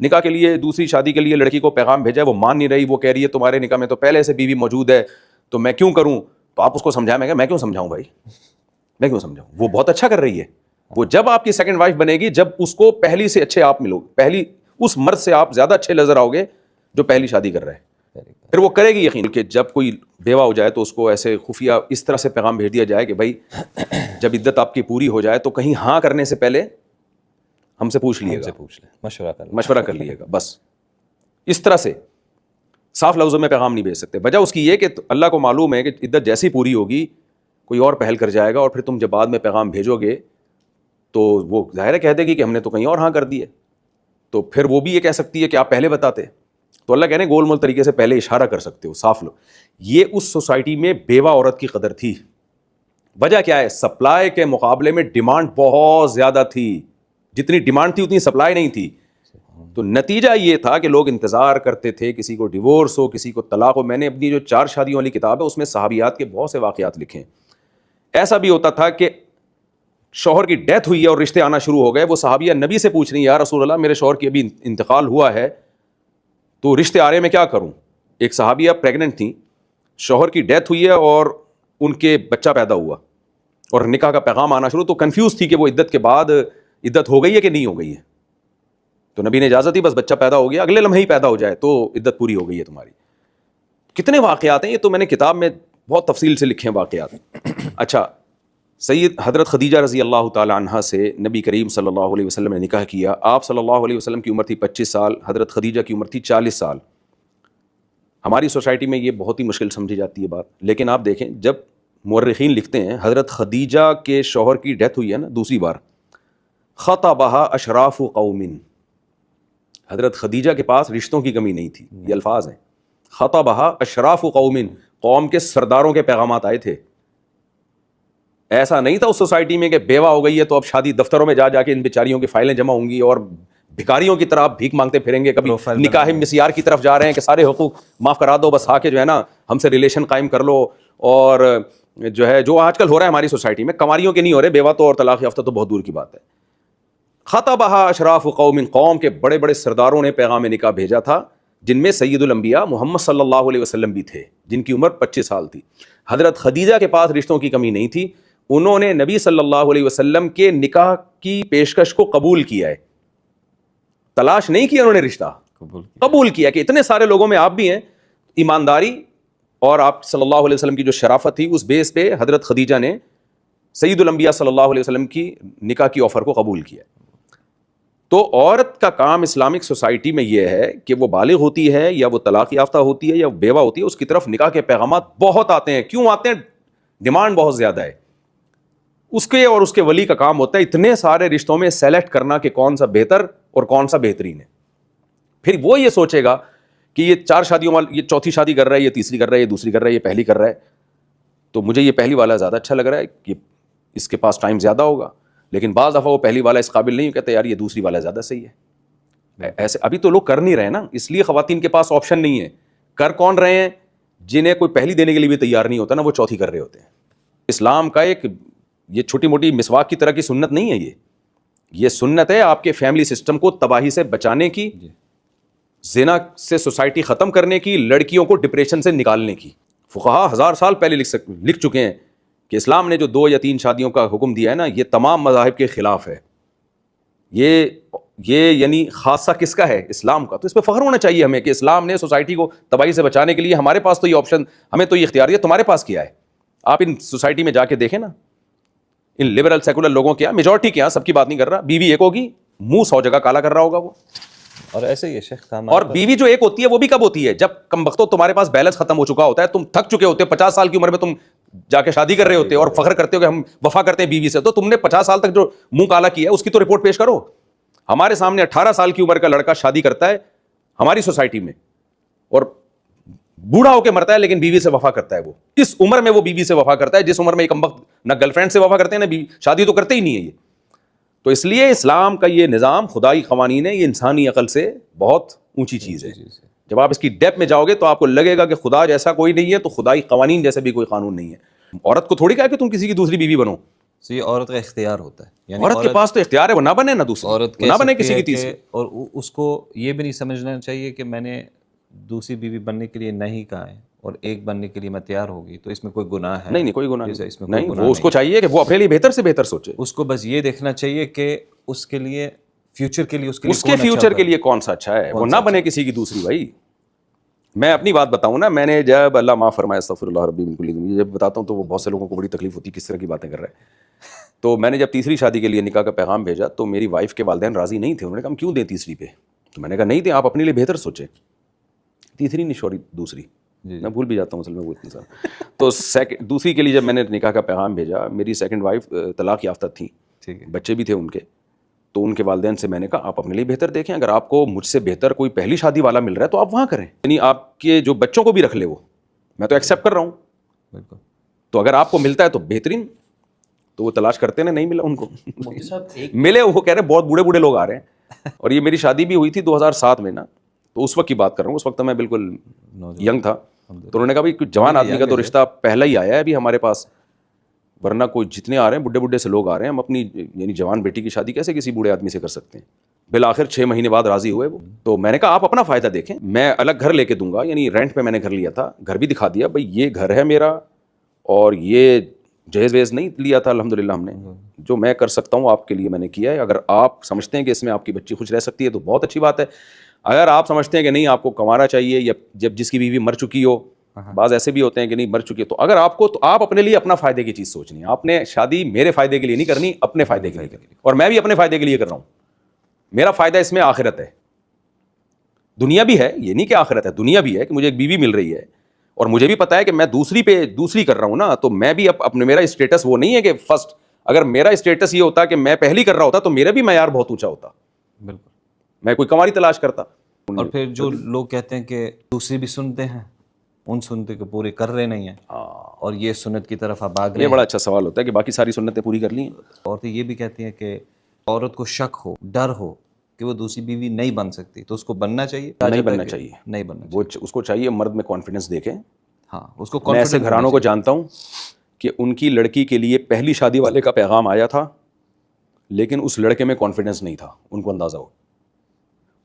نکاح کے لیے دوسری شادی کے لیے لڑکی کو پیغام بھیجا ہے, وہ مان نہیں رہی, وہ کہہ رہی ہے تمہارے نکاح میں تو پہلے سے بیوی موجود ہے, تو میں کیوں کروں؟ تو آپ اس کو سمجھائیں. میں کہا میں کیوں سمجھاؤں بھائی, میں کیوں سمجھاؤں؟ وہ بہت اچھا کر رہی ہے. وہ جب آپ کی سیکنڈ وائف بنے گی جب اس کو پہلی سے اچھے آپ ملو, پہلی اس مرد سے آپ زیادہ اچھے نظر آؤ گے جو پہلی شادی کر رہے ہیں. پھر وہ کرے گی یقین کہ جب کوئی بیوہ ہو جائے تو اس کو ایسے خفیہ اس طرح سے پیغام بھیج دیا جائے کہ بھائی جب عدت آپ کی پوری ہو جائے تو کہیں ہاں کرنے سے پہلے ہم سے پوچھ لیے گا, مشورہ کر لیے گا. بس اس طرح سے صاف لفظوں میں پیغام نہیں بھیج سکتے. وجہ اس کی یہ کہ اللہ کو معلوم ہے کہ عدت جیسی پوری ہوگی کوئی اور پہل کر جائے گا, اور پھر تم جب بعد میں پیغام بھیجو گے تو وہ ظاہر ہے کہہ دے گی کہ ہم نے تو کہیں اور ہاں کر دی ہے, تو پھر وہ بھی یہ کہہ سکتی ہے کہ آپ پہلے بتاتے. تو اللہ کہنے گول مول طریقے سے پہلے اشارہ کر سکتے ہو, صاف لو. یہ اس سوسائٹی میں بیوہ عورت کی قدر تھی. وجہ کیا ہے؟ سپلائی کے مقابلے میں ڈیمانڈ بہت زیادہ تھی. جتنی ڈیمانڈ تھی اتنی سپلائی نہیں تھی. تو نتیجہ یہ تھا کہ لوگ انتظار کرتے تھے کسی کو ڈیورس ہو, کسی کو طلاق ہو. میں نے اپنی جو 4 شادیوں والی کتاب ہے اس میں صحابیات کے بہت سے واقعات لکھے ہیں. ایسا بھی ہوتا تھا کہ شوہر کی ڈیتھ ہوئی ہے اور رشتے آنا شروع ہو گئے, وہ صحابیہ نبی سے پوچھ رہی ہیں یا رسول اللہ میرے شوہر کی ابھی انتقال ہوا ہے تو رشتے آ رہے میں کیا کروں. ایک صحابیہ پریگننٹ تھیں, شوہر کی ڈیتھ ہوئی ہے اور ان کے بچہ پیدا ہوا اور نکاح کا پیغام آنا شروع, تو کنفیوز تھی کہ وہ عدت کے بعد عدت ہو گئی ہے کہ نہیں ہو گئی ہے. تو نبی نے اجازت دی بس بچہ پیدا ہو گیا, اگلے لمحے ہی پیدا ہو جائے تو عدت پوری ہو گئی ہے تمہاری. کتنے واقعات ہیں, یہ تو میں نے کتاب میں بہت تفصیل سے لکھے ہیں واقعات. اچھا, سید حضرت خدیجہ رضی اللہ تعالی عنہا سے نبی کریم صلی اللہ علیہ وسلم نے نکاح کیا. آپ صلی اللہ علیہ وسلم کی عمر تھی 25 سال, حضرت خدیجہ کی عمر تھی 40 سال. ہماری سوسائٹی میں یہ بہت ہی مشکل سمجھی جاتی ہے بات, لیکن آپ دیکھیں جب مورخین لکھتے ہیں حضرت خدیجہ کے شوہر کی ڈیتھ ہوئی ہے نا دوسری بار, خطبہا اشراف قوم, حضرت خدیجہ کے پاس رشتوں کی کمی نہیں تھی. یہ الفاظ ہیں, خطبہا اشراف قوم, قوم کے سرداروں کے پیغامات آئے تھے. ایسا نہیں تھا اس سوسائٹی میں کہ بیوہ ہو گئی ہے تو اب شادی دفتروں میں جا کے ان بیچاریوں کی فائلیں جمع ہوں گی اور بھکاریوں کی طرح بھیک مانگتے پھریں گے. کبھی نکاح مسیار کی طرف جا رہے ہیں کہ سارے حقوق معاف کرا دو, بس آ کے جو ہے نا ہم سے ریلیشن قائم کر لو. اور جو ہے جو آج کل ہو رہا ہے ہماری سوسائٹی میں, کنواریوں کے نہیں ہو رہے, بیوہ تو اور طلاق یافتہ تو بہت دور کی بات ہے. خطبہا اشراف قوم, قوم کے بڑے بڑے سرداروں نے پیغام نکاح بھیجا تھا, جن میں سید الانبیاء محمد صلی اللہ علیہ وسلم بھی تھے, جن کی عمر 25 سال تھی. حضرت خدیجہ کے پاس رشتوں کی کمی نہیں تھی, انہوں نے نبی صلی اللہ علیہ وسلم کے نکاح کی پیشکش کو قبول کیا ہے. تلاش نہیں کیا, انہوں نے رشتہ قبول کیا کہ اتنے سارے لوگوں میں آپ بھی ہیں. ایمانداری اور آپ صلی اللہ علیہ وسلم کی جو شرافت تھی اس بیس پہ حضرت خدیجہ نے سید الانبیاء صلی اللہ علیہ وسلم کی نکاح کی آفر کو قبول کیا. تو عورت کا کام اسلامک سوسائٹی میں یہ ہے کہ وہ بالغ ہوتی ہے یا وہ طلاق یافتہ ہوتی ہے یا بیوہ ہوتی ہے, اس کی طرف نکاح کے پیغامات بہت آتے ہیں. کیوں آتے ہیں؟ ڈیمانڈ بہت زیادہ ہے. اس کے اور اس کے ولی کا کام ہوتا ہے اتنے سارے رشتوں میں سیلیکٹ کرنا کہ کون سا بہتر اور کون سا بہترین ہے. پھر وہ یہ سوچے گا کہ یہ 4 شادیوں والا, یہ چوتھی شادی کر رہا ہے, یہ تیسری کر رہا ہے, یہ دوسری کر رہا ہے, یہ پہلی کر رہا ہے, تو مجھے یہ پہلی والا زیادہ اچھا لگ رہا ہے کہ اس کے پاس ٹائم زیادہ ہوگا. لیکن بعض دفعہ وہ پہلی والا اس قابل نہیں کہتے یار یہ دوسری والا زیادہ صحیح ہے. ایسے ابھی تو لوگ کر نہیں رہے نا, اس لیے خواتین کے پاس آپشن نہیں ہے. کر کون رہے ہیں؟ جنہیں کوئی پہلی دینے کے لیے بھی تیار نہیں ہوتا نا, وہ چوتھی کر رہے ہوتے ہیں. اسلام کا ایک یہ چھوٹی موٹی مسواک کی طرح کی سنت نہیں ہے, یہ سنت ہے آپ کے فیملی سسٹم کو تباہی سے بچانے کی, زنا سے سوسائٹی ختم کرنے کی, لڑکیوں کو ڈپریشن سے نکالنے کی. فقہا 1000 سال پہلے لکھ چکے ہیں کہ اسلام نے جو 2 یا 3 شادیوں کا حکم دیا ہے نا, یہ تمام مذاہب کے خلاف ہے. یہ یعنی خاصہ کس کا ہے؟ اسلام کا. تو اس پہ فخر ہونا چاہیے ہمیں کہ اسلام نے سوسائٹی کو تباہی سے بچانے کے لیے, ہمارے پاس تو یہ آپشن, ہمیں تو یہ اختیار ہے, تمہارے پاس کیا ہے؟ آپ ان سوسائٹی میں جا کے دیکھیں نا, ان لبرل سیکولر لوگوں کے یہاں, میجورٹی کے یہاں, سب کی بات نہیں کر رہا, بیوی ایک ہوگی, منہ 100 جگہ کالا کر رہا ہوگا وہ. اور ایسے ہی ہے شیخ کام. اور بیوی جو ایک ہوتی ہے وہ بھی کب ہوتی ہے؟ جب کم وقتوں تمہارے پاس بیلنس ختم ہو چکا ہوتا ہے, تم تھک چکے ہوتے ہو, 50 سال کی عمر میں تم جا کے شادی کر رہے ہوتے اور فخر کرتے ہو کہ ہم وفا کرتے ہیں بیوی سے, تو تم نے 50 سال تک جو منہ کالا کیا ہے اس کی تو رپورٹ پیش کرو. ہمارے سامنے 18 سال کی عمر کا لڑکا شادی کرتا ہے ہماری سوسائٹی میں, اور بوڑھا ہو کے مرتا ہے لیکن بیوی سے وفا کرتا ہے. وہ اس عمر میں وہ بیوی سے وفا کرتا ہے جس عمر میں کم وقت نہ گرل فرینڈ سے وفا کرتے ہیں نہ شادی تو کرتے ہی نہیں ہے یہ. تو اس لیے اسلام کا یہ نظام خدائی قوانین ہے, یہ انسانی عقل سے بہت اونچی چیز ہے. جب آپ اس کی ڈیپ میں جاؤ گے تو آپ کو لگے گا کہ خدا جیسا کوئی نہیں ہے, تو خدائی قوانین جیسے بھی کوئی قانون نہیں ہے. عورت کو تھوڑی کہا کہ تم کسی کی دوسری بیوی بنو, یہ عورت کا اختیار ہوتا ہے. یعنی عورت کے پاس تو اختیار ہے, وہ نہ بنے نہ دوسری, عورت نہ بنے کسی کی تیسری. اور اس کو یہ بھی نہیں سمجھنا چاہیے کہ میں نے دوسری بیوی بننے کے لیے نہیں کہا ہے اور ایک بننے کے لیے میں تیار ہوگی تو اس میں کوئی گناہ ہے. نہیں کوئی گناہ اس میں نہیں. وہ اس کو چاہیے کہ وہ اپنے لیے بہتر سے بہتر سوچے. اس کو بس یہ دیکھنا چاہیے کہ اس کے لیے فیوچر کے لیے اس کے فیوچر کے لیے کون سا اچھا ہے, وہ نہ بنے کسی کی دوسری. بھائی میں اپنی بات بتاؤں نا, میں نے جب اللہ معاف فرمائے استغفر اللہ ربی من کل ذنب, جب بتاتا ہوں تو وہ بہت سے لوگوں کو بڑی تکلیف ہوتی ہے کس طرح کی باتیں کر رہے ہیں. تو میں نے جب تیسری شادی کے لیے نکاح کا پیغام بھیجا تو میری وائف کے والدین راضی نہیں تھے. انہوں نے کہا ہم کیوں دیں تیسری پہ؟ تو میں نے کہا نہیں دیں, آپ اپنے لیے بہتر سوچیں. تیسری نہیں شوری دوسری, میں بھول بھی جاتا ہوں اصل میں وہ اتنی سارا. تو دوسری کے لیے جب میں نے نکاح کا پیغام بھیجا, میری سیکنڈ وائف طلاق یافتہ تھی, بچے بھی تھے ان کے. تو ان کے والدین سے میں نے کہا آپ اپنے لیے بہتر دیکھیں, اگر آپ کو مجھ سے بہتر کوئی پہلی شادی والا مل رہا ہے تو آپ وہاں کریں, یعنی آپ کے جو بچوں کو بھی رکھ لے, وہ میں تو ایکسیپٹ کر رہا ہوں. بالکل. تو اگر آپ کو ملتا ہے تو بہترین, تو وہ تلاش کرتے نا, نہیں ملا ان کو ملے, وہ کہہ رہے بہت بوڑھے بوڑھے لوگ آ رہے ہیں. اور یہ میری شادی بھی ہوئی تھی 2007 میں نا, تو اس وقت کی بات کر رہا ہوں, اس وقت میں بالکل ینگ تھا. تو انہوں نے کہا بھائی جوان آدمی کا تو رشتہ پہلا ہی آیا ہے ابھی ہمارے پاس, ورنہ کوئی جتنے آ رہے ہیں بڈھے سے لوگ آ رہے ہیں, ہم اپنی یعنی جوان بیٹی کی شادی کیسے کسی بوڑھے آدمی سے کر سکتے ہیں. بالآخر 6 مہینے بعد راضی ہوئے وہ. تو میں نے کہا آپ اپنا فائدہ دیکھیں, میں الگ گھر لے کے دوں گا, یعنی رینٹ پہ میں نے گھر لیا تھا, گھر بھی دکھا دیا بھائی یہ گھر ہے میرا, اور یہ جہیز ویز نہیں لیا تھا الحمدللہ ہم نے, جو میں کر سکتا ہوں آپ کے لیے میں نے کیا ہے. اگر آپ سمجھتے ہیں کہ اس میں آپ کی بچی خوش رہ سکتی ہے تو بہت اچھی بات ہے. اگر آپ سمجھتے ہیں کہ نہیں آپ کو کنوارا چاہیے, یا جب جس کی بیوی مر چکی ہو, بعض ایسے بھی ہوتے ہیں کہ نہیں مر چکی ہے, تو اگر آپ کو, تو آپ اپنے لیے اپنا فائدے کی چیز سوچنی ہے. آپ نے شادی میرے فائدے کے لیے نہیں کرنی, اپنے فائدے کے لیے کرنی, اور میں بھی اپنے فائدے کے لیے کر رہا ہوں. میرا فائدہ اس میں آخرت ہے, دنیا بھی ہے, یہ نہیں کہ آخرت ہے, دنیا بھی ہے کہ مجھے ایک بیوی مل رہی ہے, اور مجھے بھی پتا ہے کہ میں دوسری کر رہا ہوں نا, تو میں بھی اپنے, میرا اسٹیٹس وہ نہیں ہے کہ فرسٹ. اگر میرا اسٹیٹس یہ ہوتا کہ میں پہلی کر رہا ہوتا تو میرا بھی معیار بہت اونچا ہوتا. بالکل, میں کوئی کنواری تلاش کرتا. اور پھر جو لوگ کہتے ہیں کہ دوسری بھی سنتے ہیں, ان سنتے کو پورے کر رہے نہیں ہیں, اور یہ سنت کی طرف آپ آگ رہے ہیں. یہ بڑا اچھا سوال ہوتا ہے کہ باقی ساری سنتیں پوری کر لی ہیں. عورتیں یہ بھی کہتی ہیں کہ عورت کو شک ہو, ڈر ہو کہ وہ دوسری بیوی نہیں بن سکتی, تو اس کو بننا چاہیے. نہیں بننا چاہیے, نہیں بننا وہ اس کو چاہیے مرد میں کانفیڈنس دیکھے. ہاں, اس کو میں ایسے گھرانوں کو جانتا ہوں کہ ان کی لڑکی کے لیے پہلی شادی والے کا پیغام آیا تھا, لیکن اس لڑکے میں کانفیڈنس نہیں تھا. ان کو اندازہ ہو,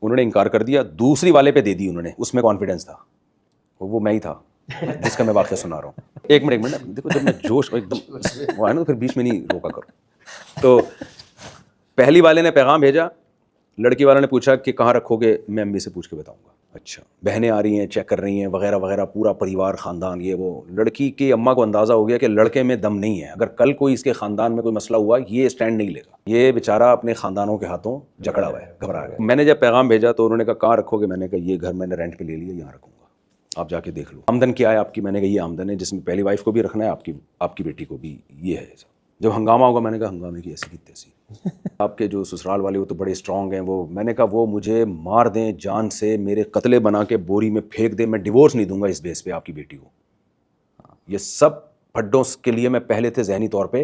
انہوں نے انکار کر دیا, دوسری والے پہ دے دی انہوں نے, اس میں کانفیڈنس تھا. وہ میں ہی تھا جس کا میں واقعہ سنا رہا ہوں. ایک منٹ دیکھو, جب میں جوش ایک دم وہ ہے نا, پھر بیچ میں نہیں روکا کرو. تو پہلی والے نے پیغام بھیجا, لڑکی والوں نے پوچھا کہ کہاں رکھو گے, میں امی سے پوچھ کے بتاؤں گا. اچھا, بہنیں آ رہی ہیں چیک کر رہی ہیں وغیرہ وغیرہ, پورا پریوار خاندان یہ وہ. لڑکی کی اماں کو اندازہ ہو گیا کہ لڑکے میں دم نہیں ہے, اگر کل کوئی اس کے خاندان میں کوئی مسئلہ ہوا یہ اسٹینڈ نہیں لے گا, یہ بیچارہ اپنے خاندانوں کے ہاتھوں جکڑا ہوا ہے, گھبرا گیا. میں نے جب پیغام بھیجا تو انہوں نے کہا کہاں رکھو گے, میں نے کہا یہ گھر میں نے رینٹ پہ لے لیا, یہاں رکھوں گا, آپ جا کے دیکھ لو. آمدن کیا ہے آپ کی؟ میں نے کہا یہ آمدن ہے جس میں پہلی وائف کو بھی رکھنا ہے, آپ کی بیٹی کو بھی یہ ہے. جب ہنگامہ ہوگا, میں نے کہا ہنگامے کی ایسی کی تیسی. آپ کے جو سسرال والے وہ تو بڑے اسٹرانگ ہیں, وہ میں نے کہا وہ مجھے مار دیں جان سے, میرے قتلے بنا کے بوری میں پھینک دیں, میں ڈیورس نہیں دوں گا اس بیس پہ آپ کی بیٹی کو. یہ سب پھڈوں کے لیے میں پہلے تھے ذہنی طور پہ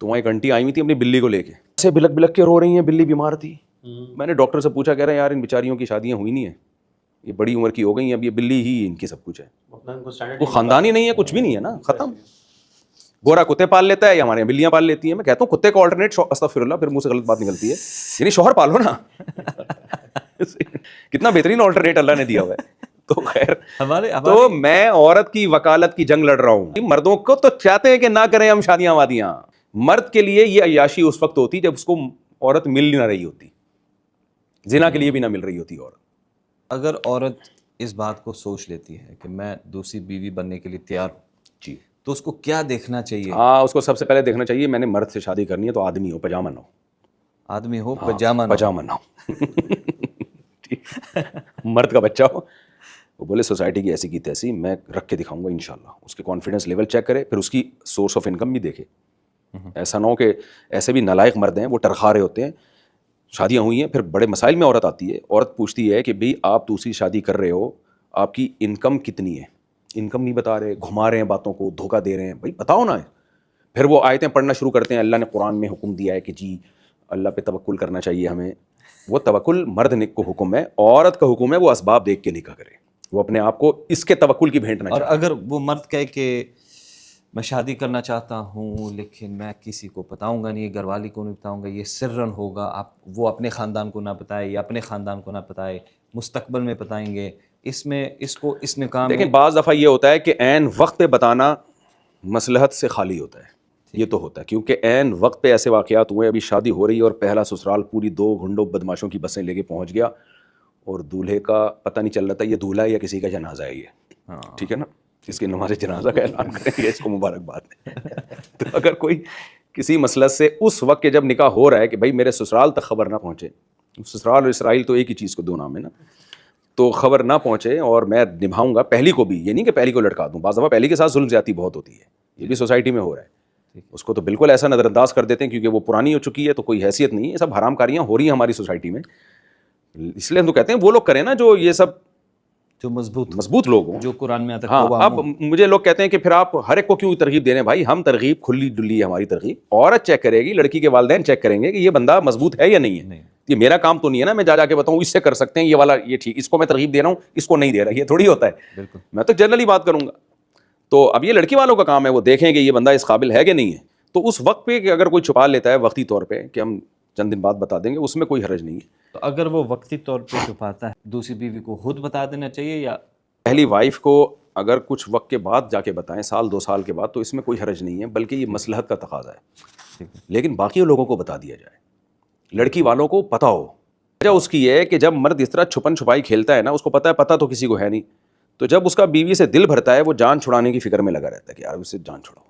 تو وہاں ایک آنٹی آئی ہوئی تھی اپنی بلی کو لے کے, ایسے بلک بلک کے رو رہی ہیں, بلی بیمار تھی. میں نے ڈاکٹر سے پوچھا, کہہ رہے ہیں یار ان بیچاریوں کی شادیاں ہوئی نہیں ہیں, یہ بڑی عمر کی ہو گئی ہیں, اب یہ بلی ہی ان کی سب کچھ ہے, وہ خاندان ہی نہیں ہے, کچھ بھی نہیں ہے نا, ختم. گورا کتے پال لیتا ہے یا ہمارے یہاں بلیاں پال لیتی ہیں. میں کہتا ہوں کتے کو آلٹرنیٹ, استغفر اللہ, پھر منہ سے غلط بات نکلتی ہے, یعنی شوہر پالو نا. کتنا بہترین آلٹرنیٹ اللہ نے دیا ہوا ہے. تو خیر, تو میں عورت کی وکالت کی جنگ لڑ رہا ہوں. مردوں کو تو چاہتے ہیں کہ نہ کریں ہم شادیاں وادیاں. مرد کے لیے یہ عیاشی اس وقت ہوتی جب اس کو عورت مل نہ رہی ہوتی, زنا کے لیے بھی نہ مل رہی ہوتی عورت. اگر عورت اس بات کو سوچ لیتی ہے کہ میں دوسری بیوی بننے کے لیے تیار ہوں, جی, تو اس کو کیا دیکھنا چاہیے؟ ہاں, اس کو سب سے پہلے دیکھنا چاہیے میں نے مرد سے شادی کرنی ہے تو آدمی ہو, پجامہ نہ ہو. آدمی ہو, پجامہ نہ ہو. مرد کا بچہ ہو, وہ بولے سوسائٹی کی ایسی کی تیسی, میں رکھ کے دکھاؤں گا انشاءاللہ. اس کے کانفیڈنس لیول چیک کرے, پھر اس کی سورس آف انکم بھی دیکھے. ایسا نہ ہو کہ ایسے بھی نالائق مرد ہیں, وہ ٹرخا رہے ہوتے ہیں, شادیاں ہوئی ہیں, پھر بڑے مسائل میں عورت آتی ہے. عورت پوچھتی ہے کہ بھئی آپ دوسری شادی کر رہے ہو, آپ کی انکم کتنی ہے؟ انکم نہیں بتا رہے, گھما رہے ہیں باتوں کو, دھوکہ دے رہے ہیں. بھائی بتاؤ نا. پھر وہ آیتیں پڑھنا شروع کرتے ہیں, اللہ نے قرآن میں حکم دیا ہے کہ جی اللہ پہ توکل کرنا چاہیے ہمیں. وہ توکل مرد کو حکم ہے, عورت کا حکم ہے وہ اسباب دیکھ کے نکاح کرے, وہ اپنے آپ کو اس کے توکل کی بھینٹ نہ چاہے. اور اگر وہ مرد کہے کہ میں شادی کرنا چاہتا ہوں لیکن میں کسی کو بتاؤں گا نہیں, گھر والی کو نہیں بتاؤں گا, یہ سرن ہوگا, آپ وہ اپنے خاندان کو نہ بتائے یا اپنے خاندان کو نہ بتائے, مستقبل میں بتائیں گے, اس میں اس کو اس نکاح میں. لیکن بعض دفعہ یہ ہوتا ہے کہ عین وقت پہ بتانا مصلحت سے خالی ہوتا ہے. یہ تو ہوتا ہے کیونکہ عین وقت پہ ایسے واقعات ہوئے, ابھی شادی ہو رہی ہے اور پہلا سسرال پوری 2 گھنڈوں بدماشوں کی بسیں لے کے پہنچ گیا اور دولہے کا پتہ نہیں چل رہا تھا یہ دولہا ہے یا کسی کا جنازہ ہے. یہ ٹھیک ہے نا, اس کی نماز جنازہ کا اعلان کریں گے, اس کو مبارکباد. تو اگر کوئی کسی مسئلہ سے اس وقت کے جب نکاح ہو رہا ہے کہ بھائی میرے سسرال تک خبر نہ پہنچے, سسرال اور اسرائیل تو ایک ہی چیز کو 2 نام ہے نا, تو خبر نہ پہنچے اور میں نبھاؤں گا پہلی کو بھی, یہ نہیں کہ پہلی کو لٹکا دوں. بعض دفعہ پہلی کے ساتھ ظلم زیادتی بہت ہوتی ہے, یہ بھی سوسائٹی میں ہو رہا ہے. اس کو تو بالکل ایسا نظر انداز کر دیتے ہیں کیونکہ وہ پرانی ہو چکی ہے تو کوئی حیثیت نہیں ہے. یہ سب حرام کاریاں ہو رہی ہیں ہماری سوسائٹی میں, اس لیے ہم تو کہتے ہیں وہ لوگ کریں نا جو یہ سب جو مضبوط لوگ ہوں, جو قرآن میں آتا ہے. ہاں, اب مجھے لوگ کہتے ہیں کہ پھر آپ ہر ایک کو کیوں ترغیب دے رہے ہیں؟ بھائی ہم ترغیب کھلی ڈلی ہے ہماری ترغیب, عورت چیک کرے گی, لڑکی کے والدین چیک کریں گے کہ یہ بندہ مضبوط ہے یا نہیں ہے. یہ میرا کام تو نہیں ہے نا میں جا کے بتاؤں اس سے کر سکتے ہیں یہ والا, یہ ٹھیک, اس کو میں ترغیب دے رہا ہوں, اس کو نہیں دے رہا, یہ تھوڑی ہوتا ہے. بالکل, میں تو جنرلی بات کروں گا. تو اب یہ لڑکی والوں کا کام ہے, وہ دیکھیں کہ یہ بندہ اس قابل ہے کہ نہیں ہے. تو اس وقت پہ کہ اگر کوئی چھپا لیتا ہے وقتی طور پہ کہ ہم چند دن بعد بتا دیں گے, اس میں کوئی حرج نہیں ہے. تو اگر وہ وقتی طور پہ چھپاتا ہے, دوسری بیوی کو خود بتا دینا چاہیے یا پہلی وائف کو اگر کچھ وقت کے بعد جا کے بتائیں, 1-2 سال کے بعد, تو اس میں کوئی حرج نہیں ہے, بلکہ یہ مصلحت کا تقاضا ہے. لیکن باقی لوگوں کو بتا دیا جائے, لڑکی والوں کو پتہ ہو. وجہ اس کی ہے کہ جب مرد اس طرح چھپن چھپائی کھیلتا ہے نا, اس کو پتہ ہے پتہ تو کسی کو ہے نہیں, تو جب اس کا بیوی سے دل بھرتا ہے وہ جان چھڑانے کی فکر میں لگا رہتا ہے کہ یار اس سے جان چھڑاؤ.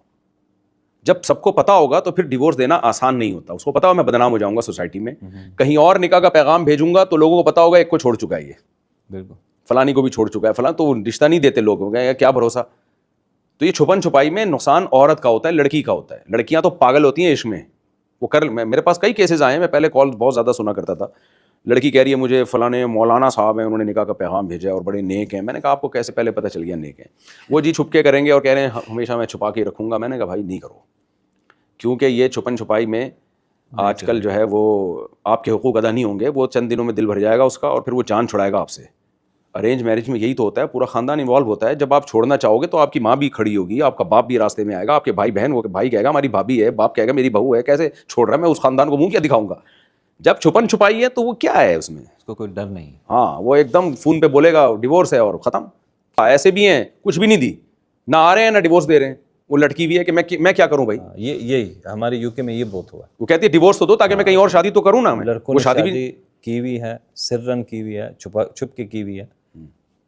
جب سب کو پتہ ہوگا تو پھر ڈیورس دینا آسان نہیں ہوتا. اس کو پتہ ہو میں بدنام ہو جاؤں گا سوسائٹی میں, کہیں اور نکاح کا پیغام بھیجوں گا تو لوگوں کو پتہ ہوگا ایک کو چھوڑ چکا ہے, یہ بالکل فلانی کو بھی چھوڑ چکا ہے, فلاں, تو رشتہ نہیں دیتے لوگ, ہو گئے کیا بھروسہ. تو یہ چھپن چھپائی میں نقصان عورت کا ہوتا ہے, لڑکی کا ہوتا ہے. لڑکیاں تو پاگل ہوتی ہیں عشق میں, وہ میرے پاس کئی کیسز آئے ہیں, میں پہلے کال بہت زیادہ سنا کرتا تھا. لڑکی کہہ رہی ہے مجھے فلاں مولانا صاحب ہیں انہوں نے نکاح کا پیغام بھیجا اور بڑے نیک ہیں. میں نے کہا آپ کو کیسے پہلے پتہ چل گیا نیک ہیں؟ وہ جی چھپ کے کریں گے اور کہہ رہے ہیں ہمیشہ میں چھپا کے رکھوں گا. میں نے کہا بھائی نہیں کرو, کیونکہ یہ چھپن چھپائی میں آج کل جو ہے وہ آپ کے حقوق ادا نہیں ہوں گے. وہ چند دنوں میں دل بھر جائے گا اس کا اور پھر وہ جان چھڑائے گا آپ سے. ارینج میرج میں یہی تو ہوتا ہے, پورا خاندان انوالو ہوتا ہے. جب آپ چھوڑنا چاہو گے تو آپ کی ماں بھی کھڑی ہوگی, آپ کا باپ بھی راستے میں آئے گا, آپ کے بھائی بہن, وہ بھائی کہے گا ہماری بھابھی ہے, باپ کہے گا میری بہو ہے, کیسے چھوڑ رہا ہے, میں اس خاندان کو منہ کیا دکھاؤں گا. جب چھپن چھپائی ہے تو وہ کیا ہے, اس میں اس کو کوئی ڈر نہیں. ہاں, وہ ایک دم فون پہ بولے گا ڈیورس ہے اور ختم. ایسے بھی ہیں کچھ بھی نہیں دی, نہ آ رہے ہیں نہ ڈیورس دے رہے ہیں. وہ لڑکی بھی ہے کہ میں کیا کروں بھائی. یہی ہمارے یو کے میں یہ بہت ہوا ہے. وہ کہتی ہے ڈیورس تو دو تاکہ میں کہیں اور شادی تو کروں نا. میں لڑکوں وہ نے شادی شادی کی ہوئی ہے, سرن کی ہوئی ہے, چھپ کے کی ہوئی ہے,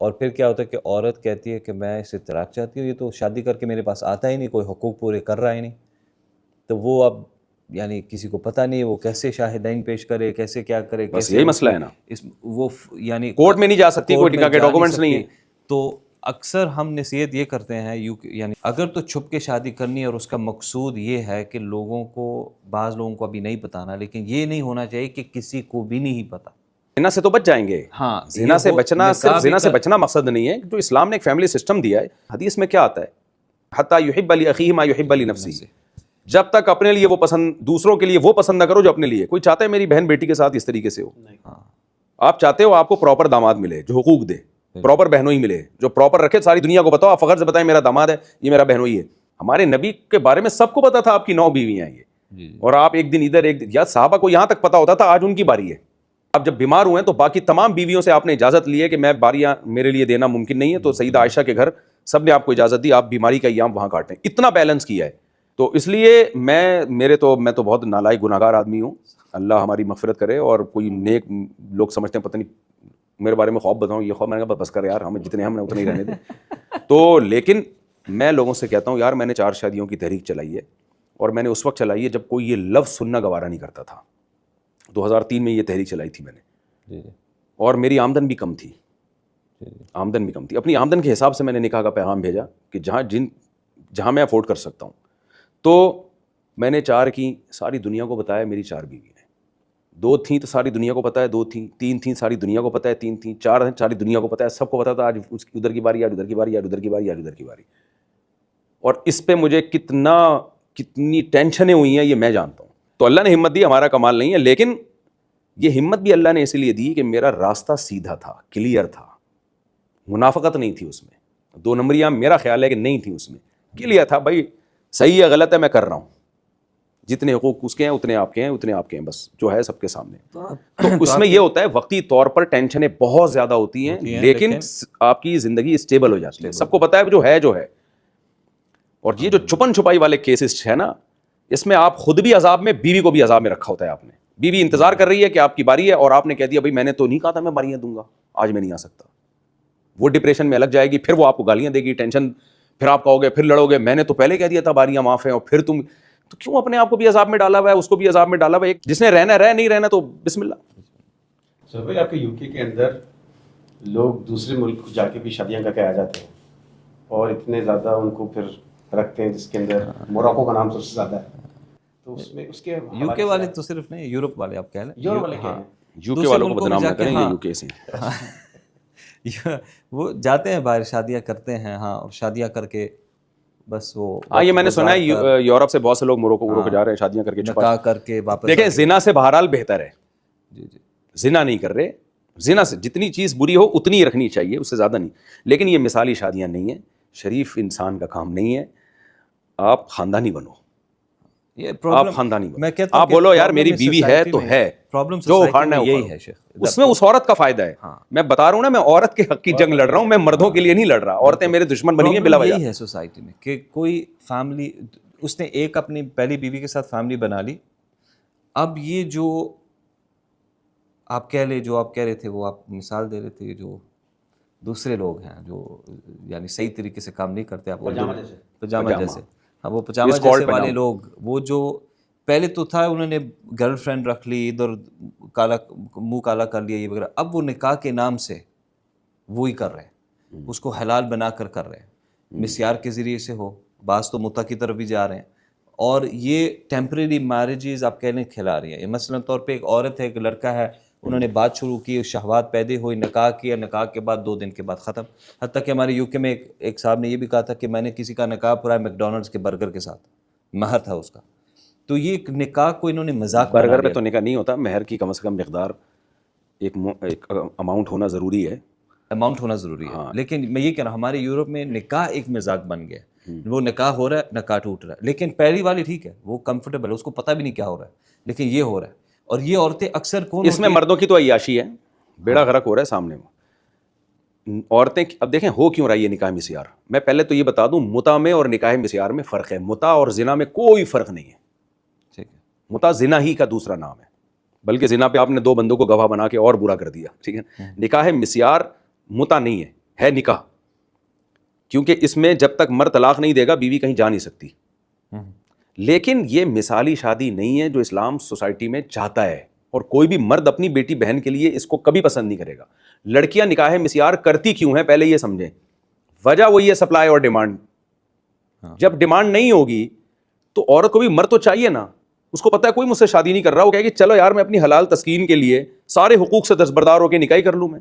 اور پھر کیا ہوتا ہے کہ عورت کہتی ہے کہ میں اس سے طلاق چاہتی ہوں, یہ تو شادی کر کے میرے پاس آتا ہی نہیں, کوئی حقوق پورے کر رہا ہی نہیں. تو وہ اب یعنی کسی کو پتہ نہیں وہ کیسے شاہدین پیش کرے, کیسے کیا کرے, بس یہی مسئلہ ہے نا. وہ یعنی کورٹ میں نہیں جا سکتی, کوئی نکاح کے ڈاکومنٹس نہیں ہیں. تو اکثر ہم نصیحت یہ کرتے ہیں یعنی اگر تو چھپ کے شادی کرنی ہے اور اس کا مقصود یہ ہے کہ لوگوں کو, بعض لوگوں کو ابھی نہیں بتانا, لیکن یہ نہیں ہونا چاہیے کہ کسی کو بھی نہیں پتا. زنا سے تو بچ جائیں گے. ہاں, زنا سے بچنا, صرف زنا سے بچنا مقصد نہیں ہے. جو اسلام نے ایک فیملی سسٹم دیا ہے, حدیث میں کیا آتا ہے, حتی یحب لاخیہ ما یحب لنفسہ, جب تک اپنے لیے وہ پسند, دوسروں کے لیے وہ پسند نہ کرو جو اپنے لیے. کوئی چاہتا ہے میری بہن بیٹی کے ساتھ اس طریقے سے ہو؟ آپ چاہتے ہو آپ کو پراپر داماد ملے جو حقوق دے, پراپر بہنوئی ملے جو پراپر رکھے, ساری دنیا کو بتاؤ, آپ فخر سے بتائیں میرا داماد ہے, یہ میرا بہنوئی ہے. ہمارے نبی کے بارے میں سب کو پتا تھا آپ کی 9 بیویاں ہیں یہ, اور آپ ایک دن ادھر ایک دن, یا صحابہ کو یہاں تک پتا ہوتا تھا آج ان کی باری ہے. آپ جب بیمار ہوئے تو باقی تمام بیویوں سے آپ نے اجازت لی ہے کہ میں باریاں میرے لیے دینا ممکن نہیں ہے, تو سیدہ عائشہ کے گھر سب نے آپ کو اجازت دی, آپ بیماری کا ایام وہاں کاٹیں. اتنا بیلنس کیا ہے. تو اس لیے میں تو بہت نالائق گناہگار آدمی ہوں, اللہ ہماری مغفرت کرے. اور کوئی نیک لوگ سمجھتے ہیں پتہ نہیں میرے بارے میں خواب بتاؤں, یہ خواب, میں نے کہا بس کر یار, ہمیں جتنے ہم نے اتنے ہی رہنے دیں. تو لیکن میں لوگوں سے کہتا ہوں یار, میں نے 4 شادیوں کی تحریک چلائی ہے, اور میں نے اس وقت چلائی ہے جب کوئی یہ لفظ سننا گوارا نہیں کرتا تھا. 2003 میں یہ تحریک چلائی تھی میں نے, اور میری آمدن بھی کم تھی, اپنی آمدن کے حساب سے میں نے نکاح کا پیغام بھیجا کہ جہاں میں افورڈ کر سکتا ہوں. تو میں نے 4 کی, ساری دنیا کو بتایا میری 4 بیوی ہیں. 2 تھیں تو ساری دنیا کو پتہ ہے 2 تھیں, 3 تھیں ساری دنیا کو پتہ ہے 3 تھیں, 4 ہیں ساری دنیا کو پتہ ہے, سب کو پتہ تھا آج ادھر کی باری, آج ادھر کی باری, آج ادھر کی باری, آج ادھر کی باری. اور اس پہ مجھے کتنی ٹینشنیں ہوئی ہیں یہ میں جانتا ہوں. تو اللہ نے ہمت دی, ہمارا کمال نہیں ہے, لیکن یہ ہمت بھی اللہ نے اسی لیے دی کہ میرا راستہ سیدھا تھا, کلیئر تھا, منافقت نہیں تھی اس میں, 2 نمبریاں میرا خیال ہے کہ نہیں تھی اس میں, کلیئر تھا بھائی صحیح ہے غلط ہے میں کر رہا ہوں, جتنے حقوق اس کے ہیں اتنے آپ کے ہیں, اتنے آپ کے ہیں, بس جو ہے سب کے سامنے. تو اس میں یہ ہوتا ہے وقتی طور پر ٹینشنیں بہت زیادہ ہوتی ہیں, لیکن آپ کی زندگی اسٹیبل ہو جاتی ہے, سب کو پتہ ہے جو ہے. اور یہ جو چھپن چھپائی والے کیسز ہے نا, اس میں آپ خود بھی عذاب میں, بیوی کو بھی عذاب میں رکھا ہوتا ہے آپ نے. بیوی انتظار کر رہی ہے کہ آپ کی باری ہے, اور آپ نے کہہ دیا بھائی میں نے تو نہیں کہا تھا میں باریاں دوں گا, آج میں نہیں آ سکتا. وہ ڈپریشن میں الگ جائے گی, پھر وہ آپ کو گالیاں دے گی, ٹینشن, پھر آپ کہو گے, پھر لڑو گے, میں نے تو پہلے کہہ دیا تھا باریاں معاف ہیں, اور پھر تم تو کیوں اپنے آپ کو بھی عذاب میں ڈالا ہوا ہے, اس کو بھی عذاب میں ڈالا ہوا ہے. جس نے رہنا رہے, نہیں رہنا تو بسم اللہ. سر بھائی آپ کے یو کے اندر لوگ دوسرے ملک جا کے بھی شادیاں کر کے آ جاتے ہیں, اور اتنے زیادہ ان کو پھر رکھتے ہیں, جس کے اندر موراکو کا نام سب سے زیادہ ہے. تو اس میں اس کے یو کے والے تو صرف نہیں, یورپ والے آپ کہہ لیں, یورپ والے کیا ہیں, یو کے والوں کو بدنام نہ کریں, یہ یو کے سے وہ جاتے ہیں باہر, شادیاں کرتے ہیں, ہاں, اور شادیاں کر کے بس وہ, ہاں یہ میں نے سنا ہے یورپ سے بہت سے لوگ موراکو جا رہے ہیں شادیاں کر کے, نکاح کر کے واپس. دیکھیں زنا سے بہرحال بہتر ہے, جی جی, زنا نہیں کر رہے, زنا سے جتنی چیز بری ہو اتنی ہی رکھنی چاہیے, اس سے زیادہ نہیں. لیکن یہ مثالی شادیاں نہیں ہیں, شریف انسان کا کام نہیں ہے. آپ خاندانی بنو, آپ خاندانی بنو, آپ بولو یار میری بیوی ہے تو ہے, جو اکھاڑنا ہے یہی ہے شیخ, اس میں اس عورت کا فائدہ ہے. میں بتا رہا ہوں نا, میں عورت کے حق کی جنگ لڑ رہا ہوں, میں مردوں کے لیے نہیں لڑ رہا. عورتیں میرے دشمن بنی ہیں بلا وجہ. یہی ہے سوسائٹی میں کہ کوئی فیملی, اس نے ایک اپنی پہلی بیوی کے ساتھ فیملی بنا لی, اب یہ جو آپ کہہ لیں, جو آپ کہہ رہے تھے وہ آپ مثال دے رہے تھے, جو دوسرے لوگ ہیں جو یعنی صحیح طریقے سے کام نہیں کرتے, آپ پجامہ جیسے, ہاں وہ پجامہ جیسے والے لوگ, وہ جو پہلے تو تھا انہوں نے گرل فرینڈ رکھ لی, ادھر کالا منہ کالا کر لیا یہ وغیرہ, اب وہ نکاح کے نام سے وہی کر رہے ہیں, اس کو حلال بنا کر رہے ہیں, مسیار کے ذریعے سے ہو, بعض تو متع کی طرف بھی جا رہے ہیں, اور یہ ٹیمپریری میرجز آپ کہنے کھلا رہی ہیں. مثلاً طور پہ ایک عورت ہے, ایک لڑکا ہے, انہوں نے بات شروع کی, شہوات پیدا ہوئی, نکاح کیا, نکاح کے بعد 2 دن کے بعد ختم. حتیٰ کہ ہمارے یو کے میں ایک صاحب نے یہ بھی کہا تھا کہ میں نے کسی کا نکاح پڑھا میک ڈونلڈس کے برگر کے ساتھ, مہر تھا اس کا. تو یہ نکاح کو انہوں نے مذاق, برگر پہ تو نکاح نہیں ہوتا, مہر کی کم سے کم مقدار ایک اماؤنٹ ہونا ضروری ہے, اماؤنٹ ہونا ضروری ہے. لیکن میں یہ کہہ رہا ہوں ہمارے یورپ میں نکاح ایک مذاق بن گیا, وہ نکاح ہو رہا ہے, نکاح ٹوٹ رہا ہے. لیکن پہلی والی ٹھیک ہے, وہ کمفرٹیبل ہے, اس کو پتہ بھی نہیں کیا ہو رہا ہے, لیکن یہ ہو رہا ہے. اور یہ عورتیں اکثر کون, اس میں مردوں کی تو عیاشی ہے, بیڑا غرق ہو رہا ہے سامنے میں. عورتیں اب دیکھیں ہو کیوں رہا ہے یہ نکاح مسیار. میں پہلے تو یہ بتا دوں, متع میں اور نکاح مسیار میں فرق ہے. متع اور زنا میں کوئی فرق نہیں ہے. ٹھیک ہے, متع زنا ہی کا دوسرا نام ہے, بلکہ زنا پہ آپ نے 2 بندوں کو گواہ بنا کے اور برا کر دیا. ٹھیک ہے, نکاح مسیار متع نہیں ہے, ہے نکاح, کیونکہ اس میں جب تک مرد طلاق نہیں دے گا بیوی کہیں جا نہیں سکتی. لیکن یہ مثالی شادی نہیں ہے جو اسلام سوسائٹی میں چاہتا ہے, اور کوئی بھی مرد اپنی بیٹی بہن کے لیے اس کو کبھی پسند نہیں کرے گا. لڑکیاں نکاح مسیار کرتی کیوں ہیں, پہلے یہ سمجھیں. وجہ وہی ہے, سپلائی اور ڈیمانڈ. جب ڈیمانڈ نہیں ہوگی تو عورت کو بھی مرد تو چاہیے نا, اس کو پتہ ہے کوئی مجھ سے شادی نہیں کر رہا, وہ کہے کہ چلو یار میں اپنی حلال تسکین کے لیے سارے حقوق سے دستبردار ہو کے نکاح کر لوں. میں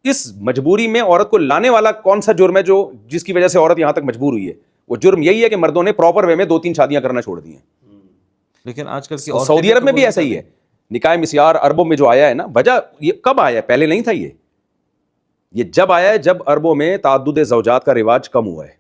اس مجبوری میں عورت کو لانے والا کون سا جرم ہے جو جس کی وجہ سے عورت یہاں تک مجبور ہوئی ہے؟ وہ جرم یہی ہے کہ مردوں نے پراپر وے میں 2-3 شادیاں کرنا چھوڑ دی ہیں. لیکن آج کل کی سعودی عرب میں بھی ایسا ہی ہے. نکاح مسیار عربوں میں جو آیا ہے نا, وجہ یہ کب آیا ہے, پہلے نہیں تھا یہ جب آیا ہے جب عربوں میں تعدد زوجات کا رواج کم ہوا ہے,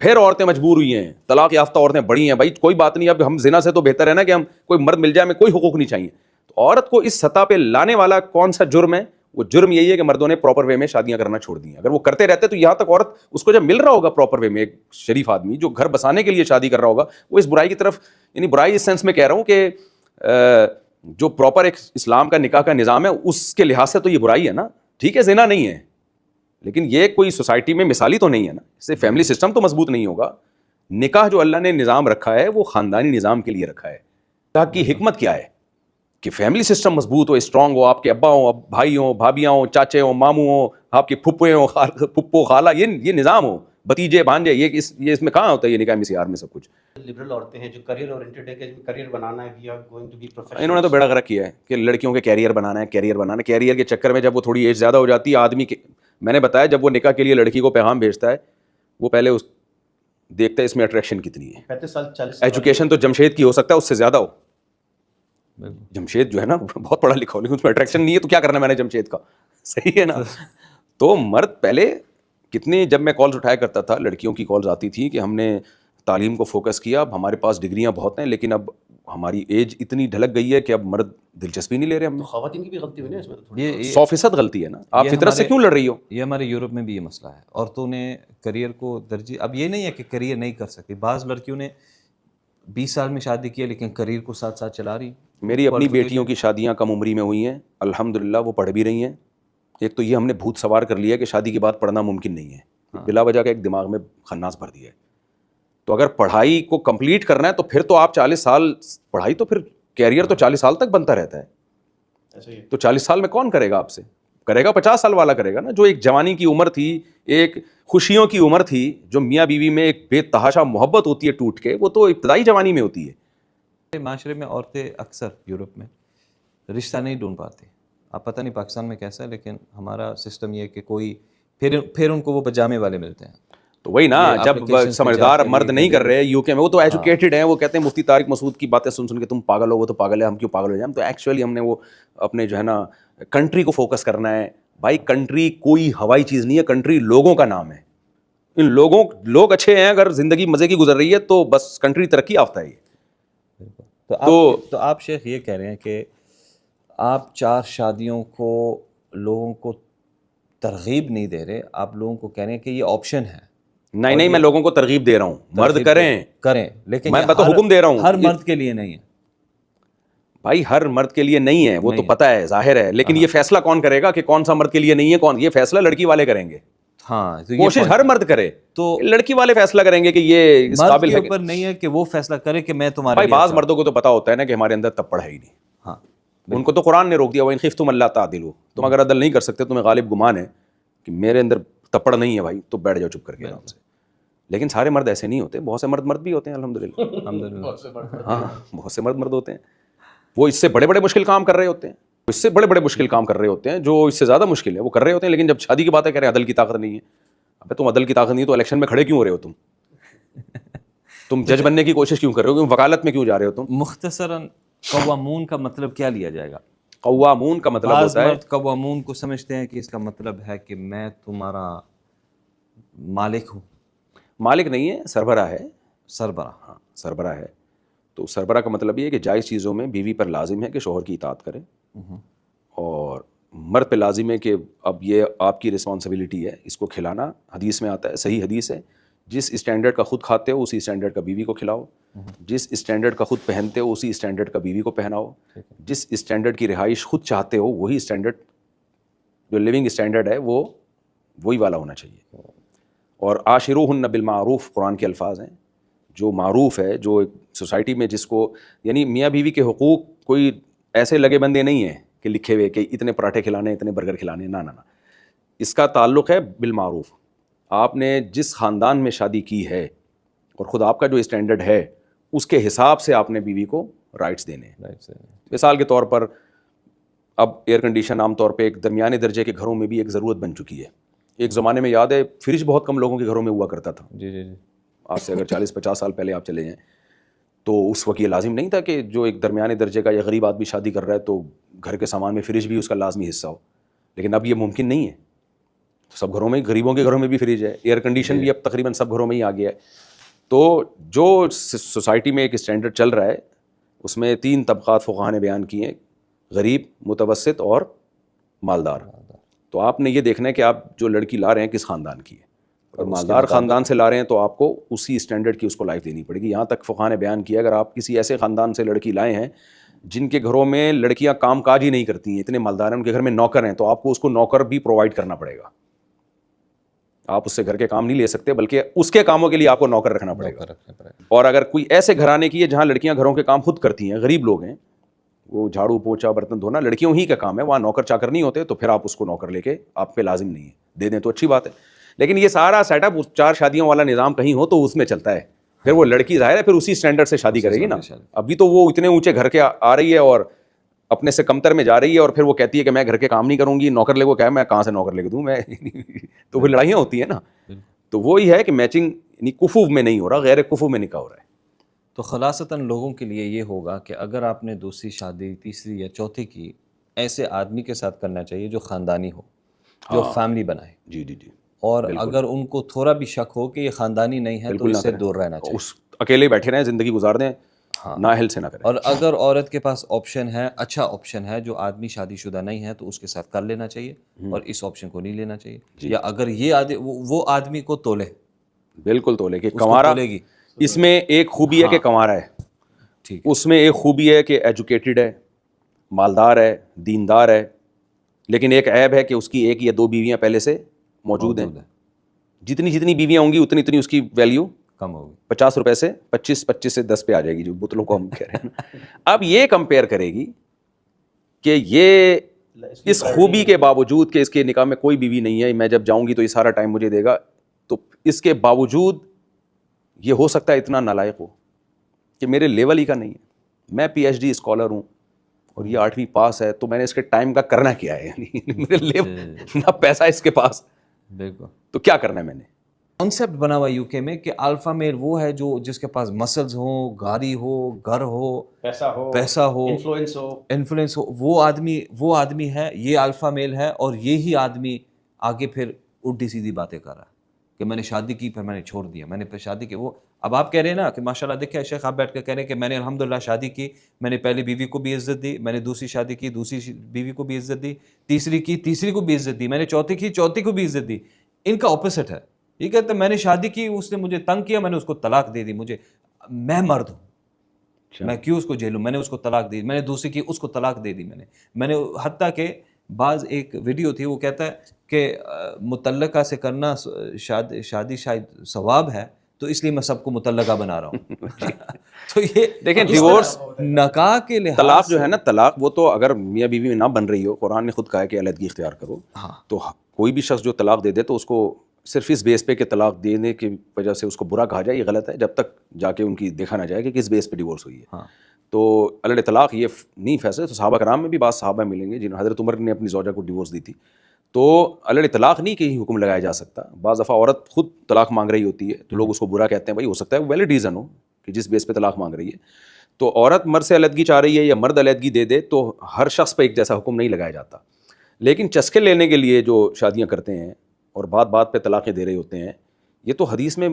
پھر عورتیں مجبور ہوئی ہیں, طلاق یافتہ عورتیں بڑی ہیں. بھائی کوئی بات نہیں, اب ہم زنا سے تو بہتر ہے نا کہ ہم کوئی مرد مل جائے, ہمیں کوئی حقوق نہیں چاہیے. تو عورت کو اس سطح پہ لانے والا کون سا جرم ہے؟ وہ جرم یہی ہے کہ مردوں نے پراپر وے میں شادیاں کرنا چھوڑ دی ہیں. اگر وہ کرتے رہتے تو یہاں تک عورت اس کو جب مل رہا ہوگا پراپر وے میں, ایک شریف آدمی جو گھر بسانے کے لیے شادی کر رہا ہوگا, وہ اس برائی کی طرف, یعنی برائی اس سینس میں کہہ رہا ہوں کہ جو پراپر ایک اسلام کا نکاح کا نظام ہے اس کے لحاظ سے تو یہ برائی ہے نا. ٹھیک ہے زنا نہیں ہے, لیکن یہ کوئی سوسائٹی میں مثالی تو نہیں ہے نا, اس سے فیملی سسٹم تو مضبوط نہیں ہوگا. نکاح جو اللہ نے نظام رکھا ہے وہ خاندانی نظام کے لیے رکھا ہے. نکاح کی حکمت کیا ہے کہ فیملی سسٹم مضبوط ہو, اسٹرانگ ہو, آپ کے ابا ہوں, بھائی ہوں, بھابیاں ہوں, چاچے ہوں, ماموں ہوں, آپ کے پھپھوے ہوں, پھپھو خالہ, یہ نظام ہو, بھتیجے بھانجے, یہ اس میں کہاں ہوتا ہے یہ نکاح مسیار میں سب کچھ. لبرل عورتیں ہیں جو کریئر اورینٹڈ ہے کہ کریئر بنانا ہے, we are going to be professional. انہوں نے تو بیڑا غرق کیا ہے کہ لڑکیوں کے کیریئر بنانا ہے. کیریئر کے چکر میں جب وہ تھوڑی ایج زیادہ ہو جاتی ہے آدمی کے, میں نے بتایا جب وہ نکاح کے لیے لڑکی کو پیغام بھیجتا ہے وہ پہلے اس دیکھتا ہے اس میں اٹریکشن کتنی ہے. 35 سال 40 سال ایجوکیشن تو جمشید کی ہو سکتا ہے اس سے زیادہ ہو, جمشید جو ہے نا بہت پڑھا لکھا ہو, لیکن اس میں اٹریکشن نہیں ہے تو کیا کرنا میں نے جمشید کا, صحیح ہے نا. تو مرد پہلے کتنے, جب میں کالز اٹھایا کرتا تھا لڑکیوں کی کالز آتی تھی کہ ہم نے تعلیم کو فوکس کیا, اب ہمارے پاس ڈگریاں بہت ہیں لیکن اب ہماری ایج اتنی ڈھلک گئی ہے کہ اب مرد دلچسپی نہیں لے رہے. ہم تو خواتین کی بھی غلطی ہوئی نا اس میں, تو یہ 100% غلطی ہے نا, آپ فطرت سے کیوں لڑ رہی ہو؟ یہ ہمارے یورپ میں بھی یہ مسئلہ ہے. عورتوں نے کریئر کو ترجیح, اب یہ نہیں ہے کہ کریئر نہیں کر سکتی, بعض لڑکیوں نے 20 سال میں شادی کی لیکن کریئر کو ساتھ ساتھ چلا رہی. میری اپنی بیٹیوں کی شادیاں کم عمری میں ہوئی ہیں الحمدللہ, وہ پڑھ بھی رہی ہیں. ایک تو یہ ہم نے بھوت سوار کر لیا کہ شادی کے بعد پڑھنا ممکن نہیں ہے, بلا وجہ کا ایک دماغ میں خناس بھر دیا ہے. تو اگر پڑھائی کو کمپلیٹ کرنا ہے تو پھر تو آپ 40 سال پڑھائی, تو پھر کیریئر تو 40 سال تک بنتا رہتا ہے. تو 40 سال میں کون کرے گا آپ سے؟ کرے گا 50 سال والا کرے گا نا. جو ایک جوانی کی عمر تھی, ایک خوشیوں کی عمر تھی, جو میاں بیوی میں ایک بے تحاشا محبت ہوتی ہے ٹوٹ کے, وہ تو ابتدائی جوانی میں ہوتی ہے. معاشرے میں عورتیں اکثر یورپ میں رشتہ نہیں ڈھونڈ پاتی. اب پتہ نہیں پاکستان میں کیسا ہے, لیکن ہمارا سسٹم یہ ہے کہ کوئی پھر ان کو وہ پجامے والے ملتے ہیں. تو وہی نا, جب سمجھدار مرد نہیں کر رہے یو کے میں, وہ تو ایجوکیٹڈ ہیں, وہ کہتے ہیں مفتی طارق مسعود کی باتیں سن کے تم پاگل ہو, وہ تو پاگل ہے, ہم کیوں پاگل ہو جائیں. تو ایکچولی ہم نے وہ اپنے جو ہے نا کنٹری کو فوکس کرنا ہے. بھائی کنٹری کوئی ہوائی چیز نہیں ہے, کنٹری لوگوں کا نام ہے. ان لوگ اچھے ہیں, اگر زندگی مزے کی گزر رہی ہے تو بس کنٹری ترقی یافتہ ہے. تو آپ شیخ یہ کہہ رہے ہیں کہ آپ 4 شادیوں کو لوگوں کو ترغیب نہیں دے رہے, آپ لوگوں کو کہہ رہے ہیں کہ یہ آپشن ہے. نہیں, میں لوگوں کو ترغیب دے رہا ہوں, مرد کریں, لیکن میں تو حکم دے رہا ہوں, ہر مرد کے لیے نہیں ہے بھائی, ہر مرد کے لیے نہیں ہے, وہ تو پتہ ہے, ظاہر ہے, لیکن یہ فیصلہ کون کرے گا کہ کون سا مرد کے لیے نہیں ہے, کون, یہ فیصلہ لڑکی والے کریں گے. ہاں, کوشش ہر مرد کرے, تو لڑکی والے فیصلہ کریں گے کہ یہ اس قابل ہے. مرد کے اوپر نہیں ہے کہ وہ فیصلہ کرے کہ میں تمہارے. بھائی بعض مردوں کو تو پتا ہوتا ہے نا کہ ہمارے اندر تپڑ ہے ہی نہیں. ہاں, ان کو تو قرآن نے روک دیا, وہ ان خفتم اللہ تعدلوا, تم اگر عدل نہیں کر سکتے, تمہیں غالب گمان ہے کہ میرے اندر تپڑ نہیں ہے بھائی, تو بیٹھ جاؤ چپ کر کے آرام سے. لیکن سارے مرد ایسے نہیں ہوتے, بہت سے مرد بھی ہوتے ہیں الحمدللہ. ہاں, بہت سے مرد ہوتے ہیں, وہ اس سے بڑے مشکل کام کر رہے ہوتے ہیں, اس سے بڑے مشکل کام کر رہے ہوتے ہیں, جو اس سے زیادہ مشکل ہے وہ کر رہے ہوتے ہیں. لیکن جب شادی کی بات ہے کہہ رہے ہیں عدل کی طاقت نہیں ہے. ابے تم عدل کی طاقت نہیں ہے تو الیکشن میں کھڑے کیوں ہو رہے ہو تم جج بننے کی کوشش کیوں کر رہے ہو, وکالت میں کیوں جا رہے ہو تم؟ مختصراً قوامون کا مطلب کیا لیا جائے گا؟ قوامون کا مطلب ہوتا ہے, قوامون کو سمجھتے ہیں کہ اس کا مطلب ہے کہ میں تمہارا مالک ہوں. مالک نہیں ہے, سربراہ ہے. سربراہ, ہاں سربراہ ہے. تو سربراہ کا مطلب یہ ہے کہ جائز چیزوں میں بیوی پر لازم ہے کہ شوہر کی اطاعت کرے, اور مرد پہ لازم ہے کہ اب یہ آپ کی رسپانسبلٹی ہے اس کو کھلانا. حدیث میں آتا ہے, صحیح حدیث ہے, جس اسٹینڈرڈ کا خود کھاتے ہو اسی اسٹینڈرڈ کا بیوی کو کھلاؤ, جس اسٹینڈرڈ کا خود پہنتے ہو اسی اسٹینڈرڈ کا بیوی کو پہناؤ, جس اسٹینڈرڈ کی رہائش خود چاہتے ہو وہی اسٹینڈرڈ, جو لیونگ اسٹینڈرڈ ہے وہ وہی والا ہونا چاہیے. اور عاشروہن بالمعروف قرآن کے الفاظ ہیں, جو معروف ہے, جو ایک سوسائٹی میں جس کو, یعنی میاں بیوی کے حقوق کوئی ایسے لگے بندے نہیں ہیں کہ لکھے ہوئے کہ اتنے پراٹھے کھلانے, اتنے برگر کھلانے, نہ. اس کا تعلق ہے بالمعروف. آپ نے جس خاندان میں شادی کی ہے اور خود آپ کا جو اسٹینڈرڈ ہے اس کے حساب سے آپ نے بیوی کو رائٹس دینے ہیں. مثال کے طور پر اب ایئر کنڈیشن عام طور پہ ایک درمیانے درجے کے گھروں میں بھی ایک ضرورت بن چکی ہے. ایک زمانے میں یاد ہے فریج بہت کم لوگوں کے گھروں میں ہوا کرتا تھا, جی, آج سے اگر 40-50 سال پہلے آپ چلے جائیں, تو اس وقت یہ لازم نہیں تھا کہ جو ایک درمیانے درجے کا یا غریب آدمی شادی کر رہا ہے تو گھر کے سامان میں فریج بھی اس کا لازمی حصہ ہو، لیکن اب یہ ممکن نہیں ہے. تو سب گھروں میں، غریبوں کے گھروں میں بھی فریج ہے، ایئر کنڈیشن بھی اب تقریباً سب گھروں میں ہی آ گیا ہے. تو جو سوسائٹی میں ایک اسٹینڈرڈ چل رہا ہے اس میں 3 طبقات فقہاء نے بیان کیے ہیں، غریب، متوسط اور مالدار. تو آپ نے یہ دیکھنا ہے کہ آپ جو لڑکی لا رہے ہیں کس خاندان کی ہے. اگر مالدار خاندان سے لا رہے ہیں تو آپ کو اسی اسٹینڈرڈ کی اس کو لائف دینی پڑے گی. یہاں تک فقہاء نے بیان کیا اگر آپ کسی ایسے خاندان سے لڑکی لائے ہیں جن کے گھروں میں لڑکیاں کام کاج ہی نہیں کرتی ہیں، اتنے مالدار ہیں، ان کے گھر میں نوکر ہیں، تو آپ کو اس کو نوکر بھی پرووائڈ کرنا پڑے گا. آپ اس سے گھر کے کام نہیں لے سکتے بلکہ اس کے کاموں کے لیے آپ کو نوکر رکھنا پڑے گا. اور اگر کوئی ایسے گھرانے کی ہے جہاں لڑکیاں گھروں کے کام خود کرتی ہیں، غریب لوگ ہیں، وہ جھاڑو پوچھا برتن دھونا لڑکیوں ہی کا کام ہے، وہاں نوکر چاکر نہیں ہوتے، تو پھر آپ اس کو نوکر لے کے آپ پہ لازم نہیں ہے، دے دیں تو اچھی بات ہے. لیکن یہ سارا سیٹ اپ 4 شادیوں والا نظام کہیں ہو تو اس میں چلتا ہے. پھر وہ لڑکی ظاہر ہے پھر اسی اسٹینڈرڈ سے شادی کرے گی نا. ابھی تو وہ اتنے اونچے گھر کے آ رہی ہے اور اپنے سے کمتر میں جا رہی ہے، اور پھر وہ کہتی ہے کہ میں گھر کے کام نہیں کروں گی، نوکر لے کو کہا میں کہاں سے نوکر لے کے دوں میں تو پھر لڑائیاں ہوتی ہیں نا. تو وہی ہے کہ میچنگ یعنی کفو میں نہیں ہو رہا، غیر کفو میں نکاح ہو رہا ہے. تو خلاصتاً لوگوں کے لیے یہ ہوگا کہ اگر آپ نے دوسری شادی، تیسری یا چوتھی کی، ایسے آدمی کے ساتھ کرنا چاہیے جو خاندانی ہو، جو فیملی بنائے. جی جی جی. اور اگر ان کو تھوڑا بھی شک ہو کہ یہ خاندانی نہیں ہے تو اس سے دور رہنا چاہیے. اس اکیلے بیٹھے رہیں، زندگی گزار دیں، نااہل سے نہ کریں. اور اگر عورت کے پاس آپشن ہے، اچھا آپشن ہے، جو آدمی شادی شدہ نہیں ہے تو اس کے ساتھ کر لینا چاہیے، اور اس آپشن کو نہیں لینا چاہیے. یا اگر یہ وہ آدمی کو تولے، بالکل تولے کہ کنوارا. اس میں ایک خوبی ہے کہ کنوارا ہے، ٹھیک، اس میں ایک خوبی ہے کہ ایجوکیٹڈ ہے، مالدار ہے، دیندار ہے، لیکن ایک عیب ہے کہ اس کی 1 یا 2 بیویاں پہلے سے موجود ہیں. جتنی بیویاں ہوں گی اتنی اس کی ویلیو کم ہوگی. 50 روپے سے 25 سے 10 پہ آ جائے گی، جو بتلوں کو ہم کہہ رہے ہیں. اب یہ کمپیئر کرے گی کہ یہ اس خوبی کے باوجود کہ اس کے نکاح میں کوئی بیوی نہیں ہے، میں جب جاؤں گی تو یہ سارا ٹائم مجھے دے گا، تو اس کے باوجود یہ ہو سکتا ہے اتنا نالائق ہو کہ میرے لیول ہی کا نہیں ہے. میں PhD اسکالر ہوں اور یہ 8ویں پاس ہے، تو میں نے اس کے ٹائم کا کرنا کیا ہے؟ میرے لیول نہ پیسہ اس کے پاس، بالکل. تو کیا کرنا ہے میں نے؟ کانسیپٹ بنا ہوا UK میں کہ الفا میل وہ ہے جو جس کے پاس مسلز ہوں، گاڑی ہو، گھر ہو، پیسہ ہو، انفلوئنس ہو، وہ آدمی ہے، یہ الفا میل ہے. اور یہی آدمی آگے پھر الٹی سیدھی باتیں کر رہا ہے کہ میں نے شادی کی پھر میں نے چھوڑ دیا، میں نے پھر شادی کی. وہ اب آپ کہہ رہے ہیں نا کہ ماشاء اللہ دیکھیں شیخ، آپ بیٹھ کے کہہ رہے ہیں کہ میں نے الحمدللہ شادی کی، میں نے پہلی بیوی کو بھی عزت دی، میں نے دوسری شادی کی، دوسری بیوی کو بھی عزت دی، تیسری کی، تیسری کو بھی عزت دی، میں نے چوتھی کی، چوتھی کو بھی عزت دی. ان کا اپوزٹ ہے. یہ کہتے ہیں میں نے شادی کی، اس نے مجھے تنگ کیا، میں نے اس کو طلاق دے دی، میں مرد ہوں، میں کیوں اس کو جیلوں، میں نے اس کو طلاق دی. میں نے دوسری کی، اس کو طلاق دے دی. میں نے حتیٰ کہ بعض ایک ویڈیو تھی وہ کہتا ہے کہ مطلقہ سے کرنا شادی شاید ثواب ہے، تو اس لیے میں سب کو مطلقہ بنا رہا ہوں. تو یہ دیکھیں ڈیورس، نکاح کے لحاظ طلاق جو ہے نا، طلاق وہ تو اگر میاں بیوی میں نہ بن رہی ہو، قرآن نے خود کہا ہے کہ علیحدگی اختیار کرو. تو کوئی بھی شخص جو طلاق دے دے تو اس کو صرف اس بیس پہ کہ طلاق دینے کی وجہ سے اس کو برا کہا جائے، یہ غلط ہے. جب تک جا کے ان کی دیکھا نہ جائے کہ کس بیس پہ ڈیورس ہوئی ہے. تو علیہ طلاق یہ نہیں فیصلے. تو صحابہ کرام میں بھی بعض صحابہ ملیں گے جنہوں حضرت عمر نے اپنی زوجہ کو ڈیورس دی تھی. تو علیہ طلاق نہیں کہیں حکم لگایا جا سکتا. بعض دفعہ عورت خود طلاق مانگ رہی ہوتی ہے تو لوگ اس کو برا کہتے ہیں. بھائی ہو سکتا ہے ویلڈ ریزن ہو کہ جس بیس پہ طلاق مانگ رہی ہے. تو عورت مرد سے علیحدگی چاہ رہی ہے یا مرد علیحدگی دے دے تو ہر شخص پہ ایک جیسا حکم نہیں لگایا جاتا. لیکن چسکے لینے کے لیے جو شادیاں کرتے ہیں اور بات پہ طلاقیں دے رہے ہوتے ہیں، یہ تو حدیث میں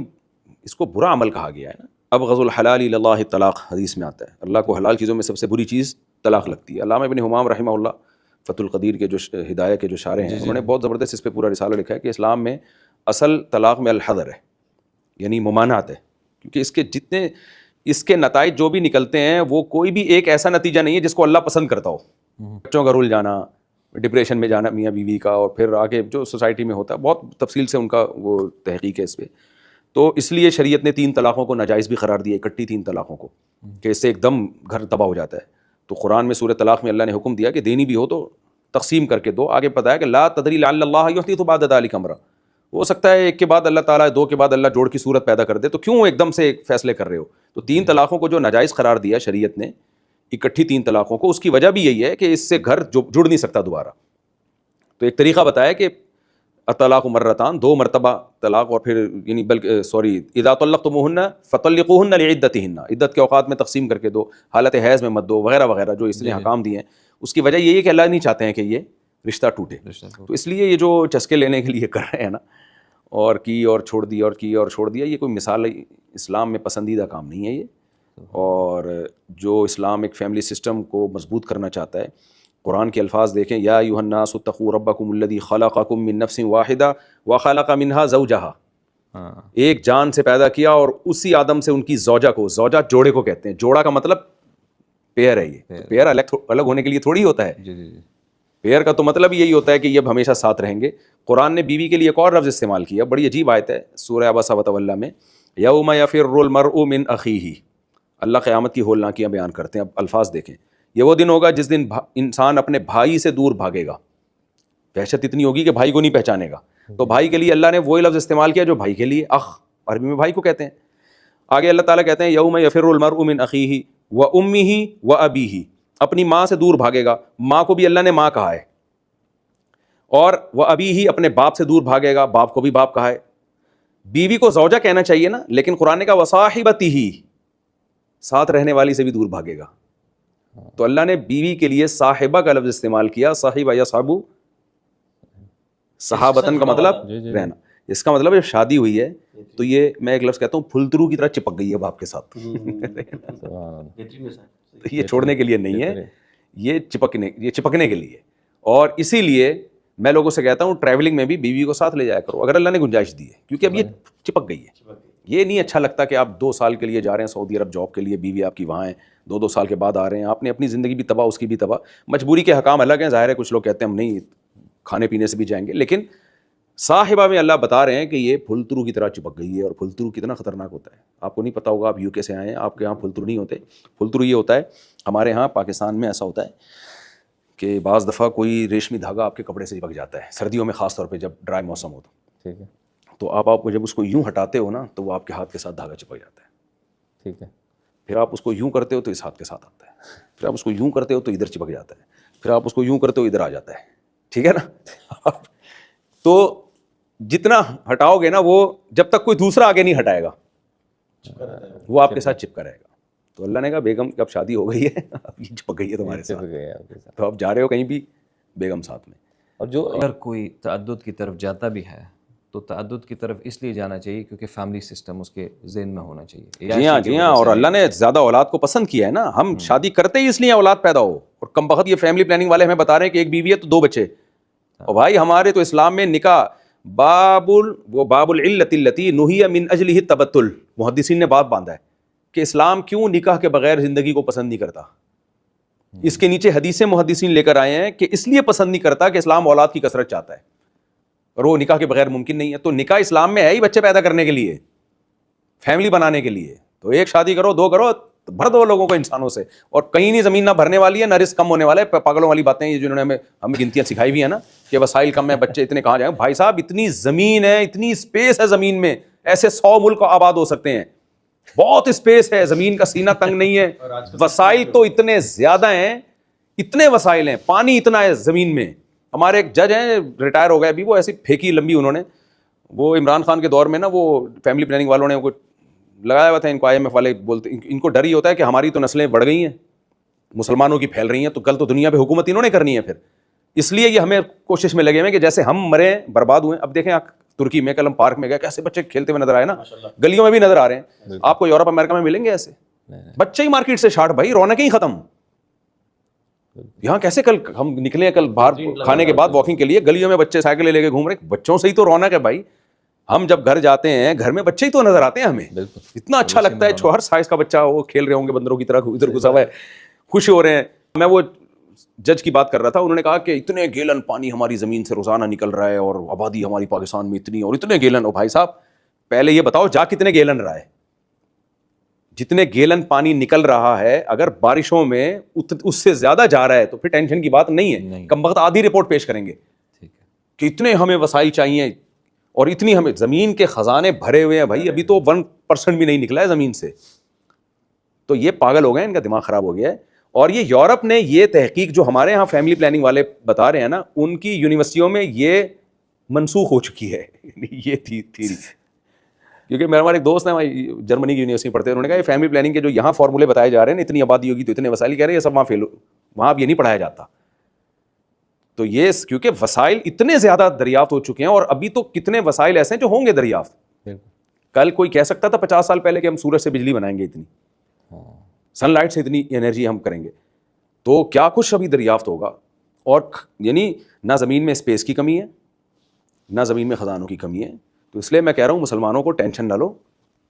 اس کو برا عمل کہا گیا ہے نا. ابغض الحلال الی اللہ طلاق حدیث میں آتا ہے. اللہ کو حلال چیزوں میں سب سے بری چیز طلاق لگتی ہے. علامہ ابن حمام رحمہ اللہ فتح القدیر کے جو ہدایہ کے جو شارح ہیں انہوں نے بہت زبردست اس پہ پورا رسالہ لکھا ہے کہ اسلام میں اصل طلاق میں الحذر ہے، یعنی ممانعت ہے. کیونکہ اس کے نتائج جو بھی نکلتے ہیں وہ کوئی بھی ایک ایسا نتیجہ نہیں ہے جس کو اللہ پسند کرتا ہو. بچوں کا رول جانا، ڈپریشن میں جانا میاں بیوی کا، اور پھر آگے جو سوسائٹی میں ہوتا ہے، بہت تفصیل سے ان کا وہ تحقیق ہے اس پہ. تو اس لیے شریعت نے 3 طلاقوں کو ناجائز بھی قرار دیا، اکٹھی 3 طلاقوں کو، کہ اس سے ایک دم گھر تباہ ہو جاتا ہے. تو قرآن میں سورہ طلاق میں اللہ نے حکم دیا کہ دینی بھی ہو تو تقسیم کر کے دو. آگے بتایا کہ لا تدری لعل اللہ یحدث بعد ذلک امرا. ہو سکتا ہے ایک کے بعد اللہ تعالیٰ 2 کے بعد اللہ جوڑ کی صورت پیدا کر دے، تو کیوں ایک دم سے ایک فیصلے کر رہے ہو؟ تو 3 طلاقوں کو جو ناجائز قرار دیا شریعت نے، اکٹھی 3 طلاقوں کو، اس کی وجہ بھی یہی ہے کہ اس سے گھر جڑ نہیں سکتا دوبارہ. تو ایک طریقہ بتایا کہ الطلاق مرتان، 2 مرتبہ طلاق، اور پھر یعنی بلکہ اذا طلقتموهن فطلقوهن لعدتهن، عدت کے اوقات میں تقسیم کر کے دو، حالت حیض میں مت دو، وغیرہ وغیرہ جو اس نے احکام دیے ہیں. اس کی وجہ یہی ہے کہ اللہ نہیں چاہتے ہیں کہ یہ رشتہ ٹوٹے. تو اس لیے یہ جو چسکے لینے کے لیے کر رہے ہیں نا، اور کی اور چھوڑ دی اور کی اور چھوڑ دیا، یہ کوئی مثال اسلام میں پسندیدہ کام نہیں ہے یہ. اور جو اسلام ایک فیملی سسٹم کو مضبوط کرنا چاہتا ہے، قرآن کے الفاظ دیکھیں، یا ایھا الناس اتقوا ربکم الذی خلقکم من نفس واحدہ وخلق منہا زوجہا، ایک جان سے پیدا کیا اور اسی آدم سے ان کی زوجہ کو. زوجہ جوڑے کو کہتے ہیں، جوڑا کا مطلب پیئر ہے. یہ پیئر الگ ہونے کے لیے تھوڑی ہوتا ہے. پیئر کا تو مطلب یہی ہوتا ہے کہ یہ اب ہمیشہ ساتھ رہیں گے. قرآن نے بیوی کے لیے ایک اور لفظ استعمال کیا، بڑی عجیب آیت ہے سورہ عبس وتولی میں، یوم یفر المرء من اخیہ. اللہ قیامت کی ہولناکیاں بیان کرتے ہیں. اب الفاظ دیکھیں، یہ وہ دن ہوگا جس دن انسان اپنے بھائی سے دور بھاگے گا. دہشت اتنی ہوگی کہ بھائی کو نہیں پہچانے گا. تو بھائی کے لیے اللہ نے وہی لفظ استعمال کیا جو بھائی کے لیے اخ عربی میں بھائی کو کہتے ہیں. آگے اللہ تعالیٰ کہتے ہیں یوم یفر المرء من اخیہ وامہ وابیہ، اپنی ماں سے دور بھاگے گا. ماں کو بھی اللہ نے ماں کہا ہے، اور وابیہ اپنے باپ سے دور بھاگے گا، باپ کو بھی باپ کہا ہے. بیوی کو زوجہ کہنا چاہیے نا، لیکن قرآن نے کہا وصاحبتہ، ساتھ رہنے والی سے بھی دور بھاگے گا. تو اللہ نے بیوی کے لیے صاحبہ کا لفظ استعمال کیا. صاحبہ یصحبو، صحابتن کا مطلب رہنا. اس کا مطلب جب شادی ہوئی ہے تو یہ میں ایک لفظ کہتا ہوں، پھلترو کی طرح چپک گئی ہے باپ کے ساتھ. یہ چھوڑنے کے لیے نہیں ہے، یہ چپکنے کے لیے. اور اسی لیے میں لوگوں سے کہتا ہوں ٹریولنگ میں بھی بیوی کو ساتھ لے جایا کرو اگر اللہ نے گنجائش دی ہے، کیونکہ اب یہ چپک گئی ہے. یہ نہیں اچھا لگتا کہ آپ 2 سال کے لیے جا رہے ہیں سعودی عرب جاب کے لیے، بیوی آپ کی وہاں ہے، 2 سال کے بعد آ رہے ہیں، آپ نے اپنی زندگی بھی تباہ، اس کی بھی تباہ. مجبوری کے حکام الگ ہیں، ظاہر ہے کچھ لوگ کہتے ہیں ہم نہیں کھانے پینے سے بھی جائیں گے، لیکن صاحبہ میں اللہ بتا رہے ہیں کہ یہ پھلترو کی طرح چپک گئی ہے. اور پھلترو کتنا خطرناک ہوتا ہے آپ کو نہیں پتا ہوگا، آپ UK سے آئے ہیں، آپ کے یہاں پھلترو نہیں ہوتے. پھلترو یہ ہوتا ہے، ہمارے یہاں پاکستان میں ایسا ہوتا ہے کہ بعض دفعہ کوئی ریشمی دھاگا آپ کے کپڑے سے چپک جاتا ہے، سردیوں میں خاص طور پہ جب ڈرائی موسم ہو تو. ٹھیک ہے. تو آپ کو جب اس کو یوں ہٹاتے ہو نا تو وہ آپ کے ہاتھ کے ساتھ دھاگا چپک جاتا ہے. ٹھیک ہے. پھر آپ اس کو یوں کرتے ہو تو اس ہاتھ کے ساتھ آتا ہے، پھر آپ اس کو یوں کرتے ہو تو ادھر چپک جاتا ہے، پھر آپ اس کو یوں کرتے ہو ادھر آ جاتا ہے. ٹھیک ہے نا. تو جتنا ہٹاؤ گے نا، وہ جب تک کوئی دوسرا آگے نہیں ہٹائے گا وہ آپ کے ساتھ چپکا رہے گا. تو اللہ نے کہا بیگم اب شادی ہو گئی ہے، اب یہ چپک گئی ہے تمہارے ساتھ، تو اب جا رہے ہو کہیں بھی بیگم ساتھ میں. اور جو اگر کوئی تعدد کی طرف جاتا بھی ہے تو تعدد کی طرف اس لیے جانا چاہیے کیونکہ فیملی سسٹم اس کے ذہن میں ہونا چاہیے. جی ہاں. اور اللہ نے زیادہ اولاد کو پسند کیا ہے نا. ہم شادی کرتے ہی اس لیے اولاد پیدا ہو. اور کم بخت یہ فیملی پلاننگ والے ہمیں بتا رہے ہیں کہ ایک بیوی ہے تو 2 بچے. اور بھائی ہمارے تو اسلام میں نکاح باب العلت التی نہی من اجلہ التبتل، محدثین نے باب باندھا ہے کہ اسلام کیوں نکاح کے بغیر زندگی کو پسند نہیں کرتا. اس کے نیچے حدیثیں محدثین لے کر آئے ہیں کہ اس لیے پسند نہیں کرتا کہ اسلام اولاد کی کثرت چاہتا ہے اور وہ نکاح کے بغیر ممکن نہیں ہے. تو نکاح اسلام میں ہے ہی بچے پیدا کرنے کے لیے، فیملی بنانے کے لیے. تو ایک شادی کرو، 2 کرو، بھر دو لوگوں کو انسانوں سے. اور کہیں نہیں زمین نہ بھرنے والی ہے، نہ رزق کم ہونے والا ہے. پاگلوں والی باتیں یہ جنہوں نے ہمیں گنتیاں سکھائی بھی ہیں نا کہ وسائل کم ہے، بچے اتنے کہاں جائیں. بھائی صاحب اتنی زمین ہے، اتنی اسپیس ہے زمین میں، ایسے 100 ملک آباد ہو سکتے ہیں. بہت اسپیس ہے، زمین کا سینہ تنگ نہیں ہے. وسائل تو اتنے زیادہ ہیں، اتنے وسائل ہیں، پانی اتنا ہے زمین میں. ہمارے ایک جج ہیں ریٹائر ہو گئے ابھی، وہ ایسی پھینکی لمبی انہوں نے، وہ عمران خان کے دور میں نا وہ فیملی پلاننگ والوں نے وہ لگایا ہوا تھا ان کو. IMF والے بولتے ان کو ڈر ہی ہوتا ہے کہ ہماری تو نسلیں بڑھ گئی ہیں، مسلمانوں کی پھیل رہی ہیں، تو کل تو دنیا پہ حکومت انہوں نے کرنی ہے. پھر اس لیے یہ ہمیں کوشش میں لگے ہوئے کہ جیسے ہم مرے برباد ہوئے. اب دیکھیں ترکی میں کل ہم پارک میں گئے، کیسے بچے کھیلتے ہوئے نظر آئے نا، گلیوں میں بھی نظر آ رہے ہیں. آپ کو یورپ امریکہ میں ملیں گے ایسے بچے ہی مارکیٹ سے شارٹ، بھائی رونقیں ہی ختم. یہاں کیسے کل ہم نکلے کل باہر کھانے کے بعد واکنگ کے لیے، گلیوں میں بچے سائیکلیں لے کے گھوم رہے. بچوں سے ہی تو رونق ہے بھائی. ہم جب گھر جاتے ہیں گھر میں بچے ہی تو نظر آتے ہیں ہمیں. اتنا اچھا لگتا ہے، ہر سائز کا بچہ وہ کھیل رہے ہوں گے بندروں کی طرح، ادھر گھسا ہوا ہے، خوش ہو رہے ہیں. میں وہ جج کی بات کر رہا تھا، انہوں نے کہا کہ اتنے گیلن پانی ہماری زمین سے روزانہ نکل رہا ہے اور آبادی ہماری پاکستان میں اتنی اور اتنے گیلن. اور بھائی صاحب پہلے یہ بتاؤ جا کتنے گیلن رہا ہے؟ جتنے گیلن پانی نکل رہا ہے اگر بارشوں میں اس سے زیادہ جا رہا ہے تو پھر ٹینشن کی بات نہیں ہے. کم وقت آدھی رپورٹ پیش کریں گے کہ اتنے ہمیں وسائل چاہیے اور اتنی ہمیں زمین کے خزانے بھرے ہوئے ہیں. بھائی ابھی تو 1% بھی نہیں نکلا ہے زمین سے. تو یہ پاگل ہو گئے، ان کا دماغ خراب ہو گیا ہے. اور یہ یورپ نے یہ تحقیق جو ہمارے ہاں فیملی پلاننگ والے بتا رہے ہیں نا، ان کی یونیورسٹیوں میں یہ منسوخ ہو چکی ہے. یہ تھی تھیری. کیونکہ میرا ہمارے ایک دوست ہیں جرمنی کی یونیورسٹی پڑھتے ہیں, انہوں نے کہا یہ فیملی پلاننگ کے جو یہاں فارمولے بتائے جا رہے ہیں, اتنی آبادی ہوگی تو اتنے وسائل, کہہ رہے ہیں یہ سب وہاں فیل, وہاں اب یہ نہیں پڑھایا جاتا. تو یہ کیونکہ وسائل اتنے زیادہ دریافت ہو چکے ہیں, اور ابھی تو کتنے وسائل ایسے ہیں جو ہوں گے دریافت. کل کوئی کہہ سکتا تھا 50 سال پہلے کہ ہم سورج سے بجلی بنائیں گے, اتنی سن لائٹ سے اتنی انرجی ہم کریں گے, تو کیا کچھ ابھی دریافت ہوگا. اور یعنی نہ زمین میں اسپیس کی کمی ہے, نہ زمین میں خزانوں کی کمی ہے. تو اس لیے میں کہہ رہا ہوں مسلمانوں کو ٹینشن نہ لو,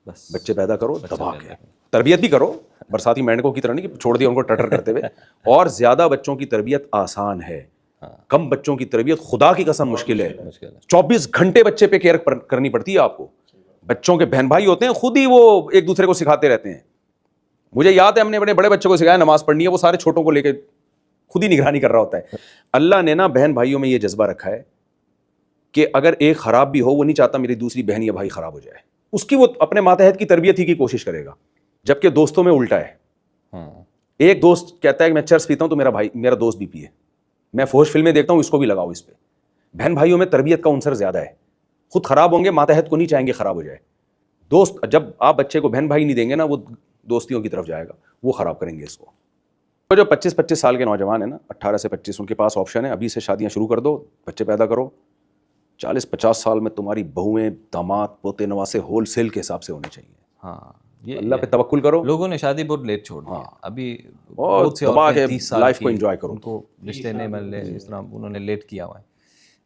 بس بچے پیدا کرو, دبا کے تربیت بھی کرو, برساتی مینڈکوں کی طرح نہیں کہ چھوڑ دیا ان کو ٹٹر کرتے ہوئے. اور زیادہ بچوں کی تربیت آسان ہے, کم بچوں کی تربیت خدا کی قسم مشکل ہے. 24 گھنٹے بچے پہ کیئر کرنی پڑتی ہے آپ کو. بچوں کے بہن بھائی ہوتے ہیں, خود ہی وہ ایک دوسرے کو سکھاتے رہتے ہیں. مجھے یاد ہے ہم نے اپنے بڑے بچوں کو سکھایا نماز پڑھنی ہے, وہ سارے چھوٹوں کو لے کے خود ہی نگرانی کر رہا ہوتا ہے. اللہ نے نا بہن بھائیوں میں یہ جذبہ رکھا ہے کہ اگر ایک خراب بھی ہو, وہ نہیں چاہتا میری دوسری بہن یا بھائی خراب ہو جائے, اس کی وہ اپنے ماتحت کی تربیت ہی کی کوشش کرے گا. جبکہ دوستوں میں الٹا ہے. ایک دوست کہتا ہے کہ میں چرس پیتا ہوں تو میرا دوست بھی پیے, میں فوش فلمیں دیکھتا ہوں اس کو بھی لگاؤ اس پہ. بہن بھائیوں میں تربیت کا عنصر زیادہ ہے, خود خراب ہوں گے ماتحت کو نہیں چاہیں گے خراب ہو جائے. دوست جب آپ بچے کو بہن بھائی نہیں دیں گے نا, وہ دوستیوں کی طرف جائے گا, وہ خراب کریں گے اس کو. تو جو 25 سال کے نوجوان ہیں نا, 18 سے 25, ان کے پاس آپشن ہے ابھی سے شادیاں شروع کر دو, بچے پیدا کرو. 40-50 سال میں تمہاری بہویں داماد پوتے نواسے ہول سیل کے حساب سے ہونے چاہیے. ہاں, یہ اللہ پہ توکل کرو. لوگوں نے شادی بہت لیٹ چھوڑ دی, ابھی اور بہت سے دبا کے 30 سال لائف کو انجوائے کرو, ان کو رشتے نہیں ملے, اس طرح انہوں نے لیٹ کیا ہوا ہے.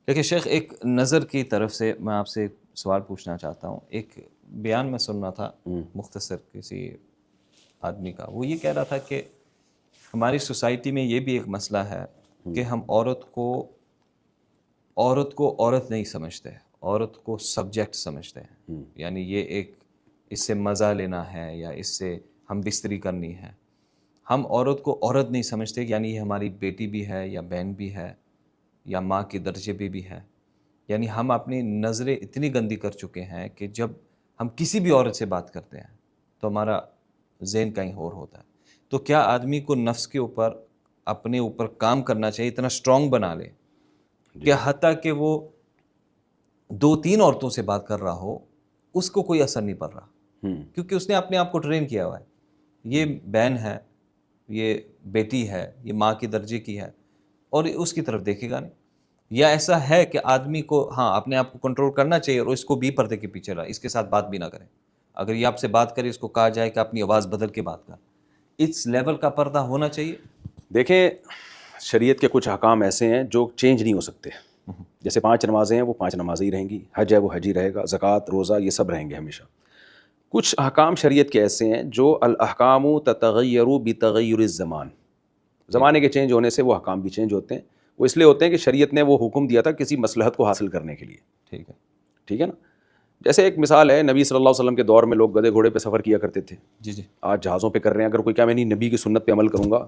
لیکن شیخ ایک نظر کی طرف سے میں آپ سے ایک سوال پوچھنا چاہتا ہوں. ایک بیان میں سن رہا تھا مختصر کسی آدمی کا, وہ یہ کہہ رہا تھا کہ ہماری سوسائٹی میں یہ بھی ایک مسئلہ ہے کہ ہم عورت کو عورت نہیں سمجھتے, عورت کو سبجیکٹ سمجھتے ہیں. یعنی یہ ایک اس سے مزہ لینا ہے یا اس سے ہم بستری کرنی ہے. ہم عورت کو عورت نہیں سمجھتے, یعنی یہ ہماری بیٹی بھی ہے یا بہن بھی ہے یا ماں کے درجے پہ بھی ہے. یعنی ہم اپنی نظریں اتنی گندی کر چکے ہیں کہ جب ہم کسی بھی عورت سے بات کرتے ہیں تو ہمارا ذہن کہیں اور ہوتا ہے. تو کیا آدمی کو نفس کے اوپر اپنے اوپر کام کرنا چاہیے, اتنا اسٹرانگ بنا لے کہ حتیٰ کہ وہ 2-3 عورتوں سے بات کر رہا ہو اس کو کوئی اثر نہیں پڑ رہا, کیونکہ اس نے اپنے آپ کو ٹرین کیا ہوا ہے. یہ بہن ہے, یہ بیٹی ہے, یہ ماں کے درجے کی ہے, اور اس کی طرف دیکھے گا نہیں. یا ایسا ہے کہ آدمی کو ہاں اپنے آپ کو کنٹرول کرنا چاہیے اور اس کو بھی پردے کے پیچھے رہا, اس کے ساتھ بات بھی نہ کرے. اگر یہ آپ سے بات کرے اس کو کہا جائے کہ اپنی آواز بدل کے بات کر. اس لیول کا پردہ ہونا چاہیے. دیکھیں شریعت کے کچھ احکام ایسے ہیں جو چینج نہیں ہو سکتے. جیسے 5 نمازیں ہیں وہ 5 نمازیں ہی رہیں گی, حج ہے وہ حج ہی رہے گا, زکوٰۃ روزہ یہ سب رہیں گے ہمیشہ. کچھ احکام شریعت کے ایسے ہیں جو الاحکام تتغیر بتغیر الزمان, زمانے کے چینج ہونے سے وہ احکام بھی چینج ہوتے ہیں. وہ اس لیے ہوتے ہیں کہ شریعت نے وہ حکم دیا تھا کسی مصلحت کو حاصل کرنے کے لیے. ٹھیک ہے نا. جیسے ایک مثال ہے, نبی صلی اللہ علیہ وسلم کے دور میں لوگ گدھے گھوڑے پہ سفر کیا کرتے تھے. جی آج جہازوں پہ کر رہے ہیں. اگر کوئی کیا میں نہیں نبی کی سنت پہ عمل کروں گا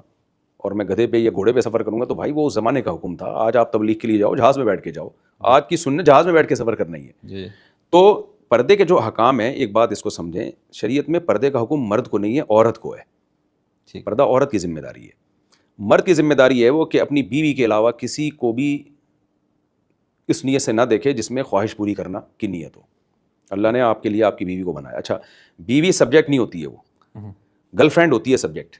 اور میں گدھے پہ یا گھوڑے پہ سفر کروں گا, تو بھائی وہ اس زمانے کا حکم تھا. آج آپ تبلیغ کے لیے جاؤ جہاز میں بیٹھ کے جاؤ, آج کی سنت جہاز میں بیٹھ کے سفر کرنا ہی ہے. تو پردے کے جو احکام ہیں, ایک بات اس کو سمجھیں, شریعت میں پردے کا حکم مرد کو نہیں ہے, عورت کو ہے. پردہ عورت کی ذمہ داری ہے. مرد کی ذمہ داری ہے وہ کہ اپنی بیوی کے علاوہ کسی کو بھی اس نیت سے نہ دیکھے جس میں خواہش پوری کرنا کی نیت ہو. اللہ نے آپ کے لیے آپ کی بیوی کو بنایا. اچھا, بیوی سبجیکٹ نہیں ہوتی ہے, وہ گرل فرینڈ ہوتی ہے سبجیکٹ.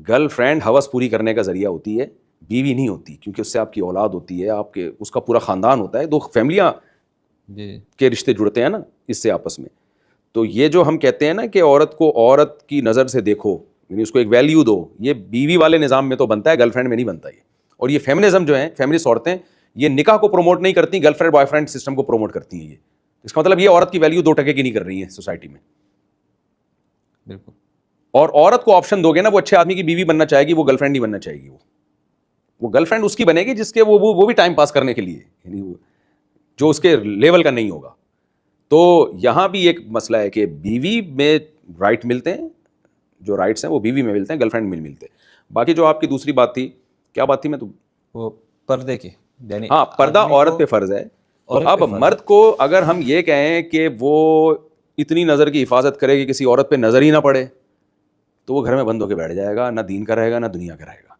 گرل فرینڈ ہوس پوری کرنے کا ذریعہ ہوتی ہے, بیوی نہیں ہوتی, کیونکہ اس سے آپ کی اولاد ہوتی ہے, آپ کے اس کا پورا خاندان ہوتا ہے, 2 فیملیاں کے رشتے جڑتے ہیں نا اس سے آپس میں. تو یہ جو ہم کہتے ہیں نا کہ عورت کو عورت کی نظر سے دیکھو, یعنی اس کو ایک ویلیو دو, یہ بیوی والے نظام میں تو بنتا ہے, گرل فرینڈ میں نہیں بنتا یہ. اور یہ فیمنزم جو ہیں, فیمنسٹ عورتیں, یہ نکاح کو پروموٹ نہیں کرتی, girl friend boy friend system کو پروموٹ کرتی ہیں. یہ اس کا مطلب یہ عورت کی ویلیو 2 ٹکے کی نہیں کر رہی ہے سوسائٹی میں. بالکل. اور عورت کو آپشن دو گے نا, وہ اچھے آدمی کی بیوی بننا چاہے گی, وہ گرل فرینڈ نہیں بننا چاہے گی. وہ گرل فرینڈ اس کی بنے گی جس کے وہ بھی ٹائم پاس کرنے کے لیے, یعنی جو اس کے لیول کا نہیں ہوگا. تو یہاں بھی ایک مسئلہ ہے کہ بیوی میں رائٹ ملتے ہیں, جو رائٹس ہیں وہ بیوی میں ملتے ہیں, گرل فرینڈ میں ملتے ہیں. باقی جو آپ کی دوسری بات تھی, کیا بات تھی, میں تو وہ پردے کی, یعنی ہاں پردہ عورت پہ فرض ہے. تو اب مرد کو اگر ہم یہ کہیں کہ وہ اتنی نظر کی حفاظت کرے کہ کسی عورت پہ نظر ہی نہ پڑے, تو وہ گھر میں بند ہو کے بیٹھ جائے گا, نہ دین کا رہے گا نہ دنیا کا رہے گا.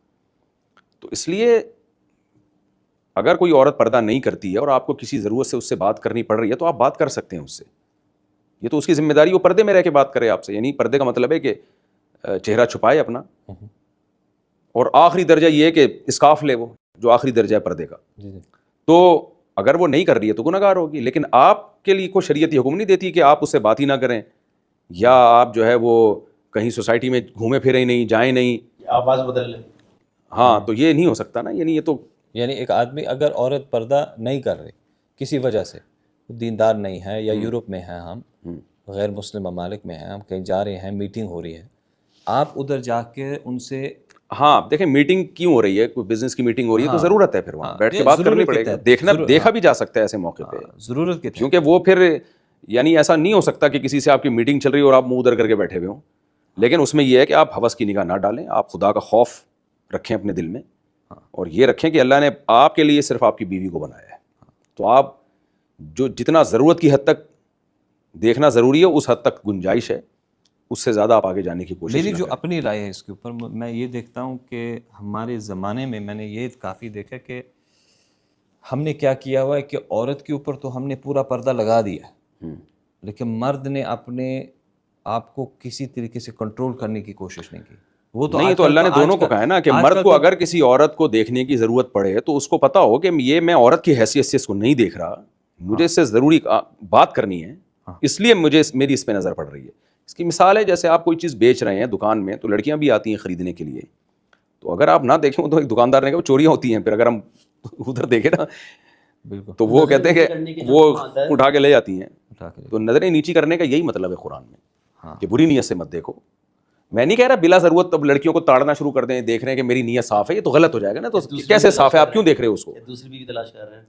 تو اس لیے اگر کوئی عورت پردہ نہیں کرتی ہے اور آپ کو کسی ضرورت سے اس سے بات کرنی پڑ رہی ہے تو آپ بات کر سکتے ہیں اس سے. یہ تو اس کی ذمہ داری وہ پردے میں رہ کے بات کرے آپ سے. یعنی پردے کا مطلب ہے کہ چہرہ چھپائے اپنا, اور آخری درجہ یہ ہے کہ اسکارف لے, وہ جو آخری درجہ ہے پردے کا. تو اگر وہ نہیں کر رہی ہے تو گنہگار ہوگی. لیکن آپ کے لیے کوئی شریعت یہ حکم نہیں دیتی کہ آپ اس سے بات ہی نہ کریں, یا آپ جو ہے وہ کہیں سوسائٹی میں گھومے پھریں نہیں, جائیں نہیں, آواز بدل لیں. ہاں تو یہ نہیں ہو سکتا نا. یعنی یہ تو یعنی ایک آدمی اگر عورت پردہ نہیں کر رہی کسی وجہ سے, دیندار نہیں ہے, یا یورپ میں ہیں ہم, غیر مسلم ممالک میں ہیں ہم, کہیں جا رہے ہیں, میٹنگ ہو رہی ہے, آپ ادھر جا کے ان سے, ہاں دیکھیں میٹنگ کیوں ہو رہی ہے, کوئی بزنس کی میٹنگ ہو رہی ہے تو ضرورت ہے پھر وہاں بیٹھ کے بات کرنی پڑے گی. دیکھا بھی جا سکتا ہے ایسے موقع پہ, ضرورت کے کیونکہ وہ پھر یعنی ایسا نہیں ہو سکتا کہ کسی سے آپ کی میٹنگ چل رہی ہے اور آپ منہ ادھر کر کے بیٹھے ہوئے ہوں. لیکن اس میں یہ ہے کہ آپ ہوس کی نگاہ نہ ڈالیں, آپ خدا کا خوف رکھیں اپنے دل میں, اور یہ رکھیں کہ اللہ نے آپ کے لیے صرف آپ کی بیوی کو بنایا ہے. تو آپ جو جتنا ضرورت کی حد تک دیکھنا ضروری ہے اس حد تک گنجائش ہے, اس سے زیادہ آپ آگے جانے کی کوشش. میری جو اپنی رائے ہے اس کے اوپر, میں یہ دیکھتا ہوں کہ ہمارے زمانے میں نے یہ کافی دیکھا کہ ہم نے کیا کیا ہوا ہے کہ عورت کے اوپر تو ہم نے پورا پردہ لگا دیا, لیکن مرد نے اپنے آپ کو کسی طریقے سے کنٹرول کرنے کی کوشش نہیں کی. وہ تو نہیں, تو اللہ نے دونوں کو کہا ہے نا کہ مرد کو اگر کسی عورت کو دیکھنے کی ضرورت پڑے تو اس کو پتا ہو کہ یہ میں عورت کی حیثیت سے اس کو نہیں دیکھ رہا, مجھے اس سے ضروری بات کرنی ہے, اس لیے مجھے میری اس پہ نظر پڑ رہی ہے. اس کی مثال ہے جیسے آپ کوئی چیز بیچ رہے ہیں دکان میں, تو لڑکیاں بھی آتی ہیں خریدنے کے لیے, تو اگر آپ نہ دیکھیں تو ایک دکاندار نے کہا وہ چوریاں ہوتی ہیں, پھر اگر ہم ادھر دیکھیں نا بالکل, تو وہ کہتے ہیں کہ وہ اٹھا کے لے جاتی ہیں. تو نظریں نیچی کرنے کا یہی مطلب ہے قرآن میں, کہ بری نیت سے مت دیکھو. میں نہیں کہہ رہا بلا ضرورت اب لڑکیوں کو تاڑنا شروع کر دیں, دیکھ رہے ہیں کہ میری نیت صاف ہے, یہ تو غلط ہو جائے گا نا. تو کیسے صاف ہے, آپ کیوں دیکھ رہے ہو اس کو؟ دوسری بیوی تلاش کر رہے ہیں.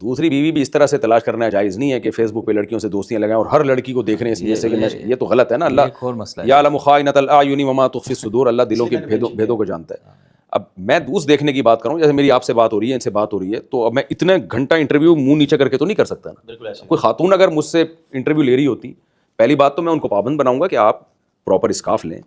دوسری بیوی بھی اس طرح سے تلاش کرنا جائز نہیں ہے کہ فیس بک پہ لڑکیوں سے دوستیاں لگائیں اور ہر لڑکی کو دیکھ رہے ہیں اس نیت سے کہ میں, یہ تو غلط ہے نا. اللہ یعلم خائنۃ الاعین وما تخفی الصدور, اللہ دلوں کے بھیدوں کو جانتا ہے. اب میں دوست دیکھنے کی بات کروں, جیسے میری آپ سے بات ہو رہی ہے, ان سے بات ہو رہی ہے, تو اب میں اتنے گھنٹہ انٹرویو منہ نیچے کر کے تو نہیں کر سکتا نا. کوئی خاتون اگر مجھ سے انٹرویو لے رہی ہوتی, پہلی بات تو میں ان کو پابند بناؤں گا کہ آپ پراپر اسکارف لیں.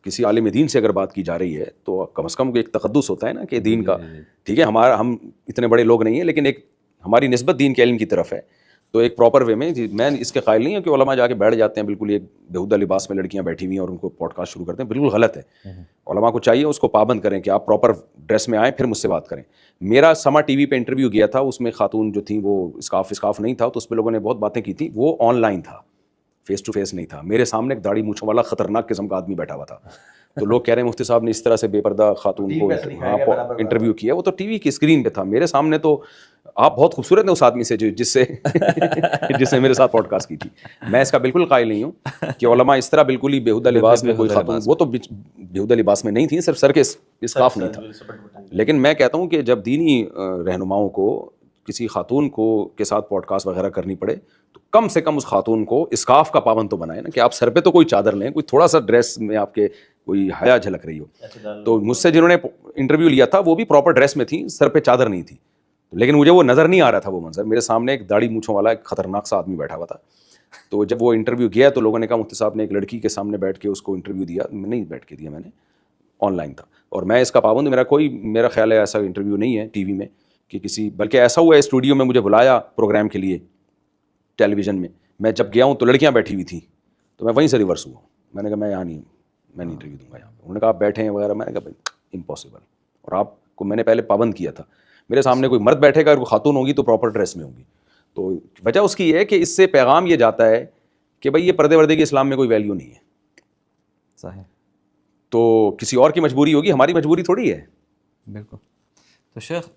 کسی عالم دین سے اگر بات کی جا رہی ہے تو کم از کم ایک تقدس ہوتا ہے نا کہ دین کا, ٹھیک ہے ہم اتنے بڑے لوگ نہیں ہیں, لیکن ایک ہماری نسبت دین کے علم کی طرف ہے, تو ایک پراپر وے میں. میں اس کے قائل نہیں ہوں کہ علماء جا کے بیٹھ جاتے ہیں بالکل ایک بیہودہ لباس میں, لڑکیاں بیٹھی ہوئی ہیں اور ان کو پوڈ کاسٹ شروع کرتے ہیں, بالکل غلط ہے. علماء کو چاہیے اس کو پابند کریں کہ آپ پراپر ڈریس میں آئیں پھر مجھ سے بات کریں. میرا سما ٹی وی پہ انٹرویو گیا تھا, اس میں خاتون جو تھیں وہ اسکارف نہیں تھا, تو اس پہ لوگوں نے بہت باتیں کی تھیں. وہ آن لائن تھا, فیس ٹو فیس نہیں تھا. میرے سامنے ایک داڑھی مونچھوں والا خطرناک قسم کا آدمی بیٹھا ہوا تھا, تو لوگ کہہ رہے ہیں مفتی صاحب نے اس طرح سے بے پردہ خاتون کو انٹرویو کیا. وہ تو ٹی وی کی اسکرین پہ تھا, میرے سامنے تو آپ بہت خوبصورت ہیں اس آدمی سے جس نے میرے ساتھ پوڈ کاسٹ کی تھی. میں اس کا بالکل قائل نہیں ہوں کہ علماء اس طرح بالکل ہی بیہودہ لباس میں کوئی خاتون, وہ تو بیہودہ لباس میں نہیں تھیں, صرف سر کے اسکارف نہیں تھا. لیکن میں کہتا ہوں کہ جب دینی رہنماؤں کو کسی خاتون کو کے ساتھ پوڈ کاسٹ وغیرہ کرنی پڑے تو کم سے کم اس خاتون کو اسکارف کا پابند تو بنائے نا, کہ آپ سر پہ تو کوئی چادر لیں, کوئی تھوڑا سا ڈریس میں آپ کے کوئی حیا جھلک رہی ہو. تو مجھ سے جنہوں نے انٹرویو لیا تھا وہ بھی پراپر ڈریس میں تھیں, سر پہ چادر نہیں تھی, لیکن مجھے وہ نظر نہیں آ رہا تھا وہ منظر. میرے سامنے ایک داڑھی مونچھوں والا ایک خطرناک سا آدمی بیٹھا ہوا تھا. تو جب وہ انٹرویو گیا تو لوگوں نے کہا مفتی صاحب نے ایک لڑکی کے سامنے بیٹھ کے اس کو انٹرویو دیا. نہیں بیٹھ کے دیا میں نے, آن لائن تھا, اور میں اس کا پابند, میرا خیال ہے ایسا انٹرویو نہیں ہے ٹی وی میں کہ کسی, بلکہ ایسا ہوا ہے اسٹوڈیو میں مجھے بلایا پروگرام کے لیے ٹیلی ویژن میں جب گیا ہوں تو لڑکیاں بیٹھی ہوئی تھیں, تو میں وہیں سے ریورس ہوا. میں نے کہا میں یہاں نہیں ہوں, میں نہیں انٹرویو دوں گا یہاں پہ. انہوں نے کہا آپ بیٹھے ہیں وغیرہ, میں نے کہا بھائی امپاسبل. اور آپ کو میں نے پہلے پابند کیا تھا, میرے سامنے کوئی مرد بیٹھے گا, اگر کوئی خاتون ہوگی تو پراپر ڈریس میں ہوگی. تو وجہ اس کی یہ ہے کہ اس سے پیغام یہ جاتا ہے کہ بھائی یہ پردے وردے کی اسلام میں کوئی ویلیو نہیں ہے. صحیح. تو کسی اور کی مجبوری ہوگی, ہماری مجبوری تھوڑی ہے. بالکل. تو شیخ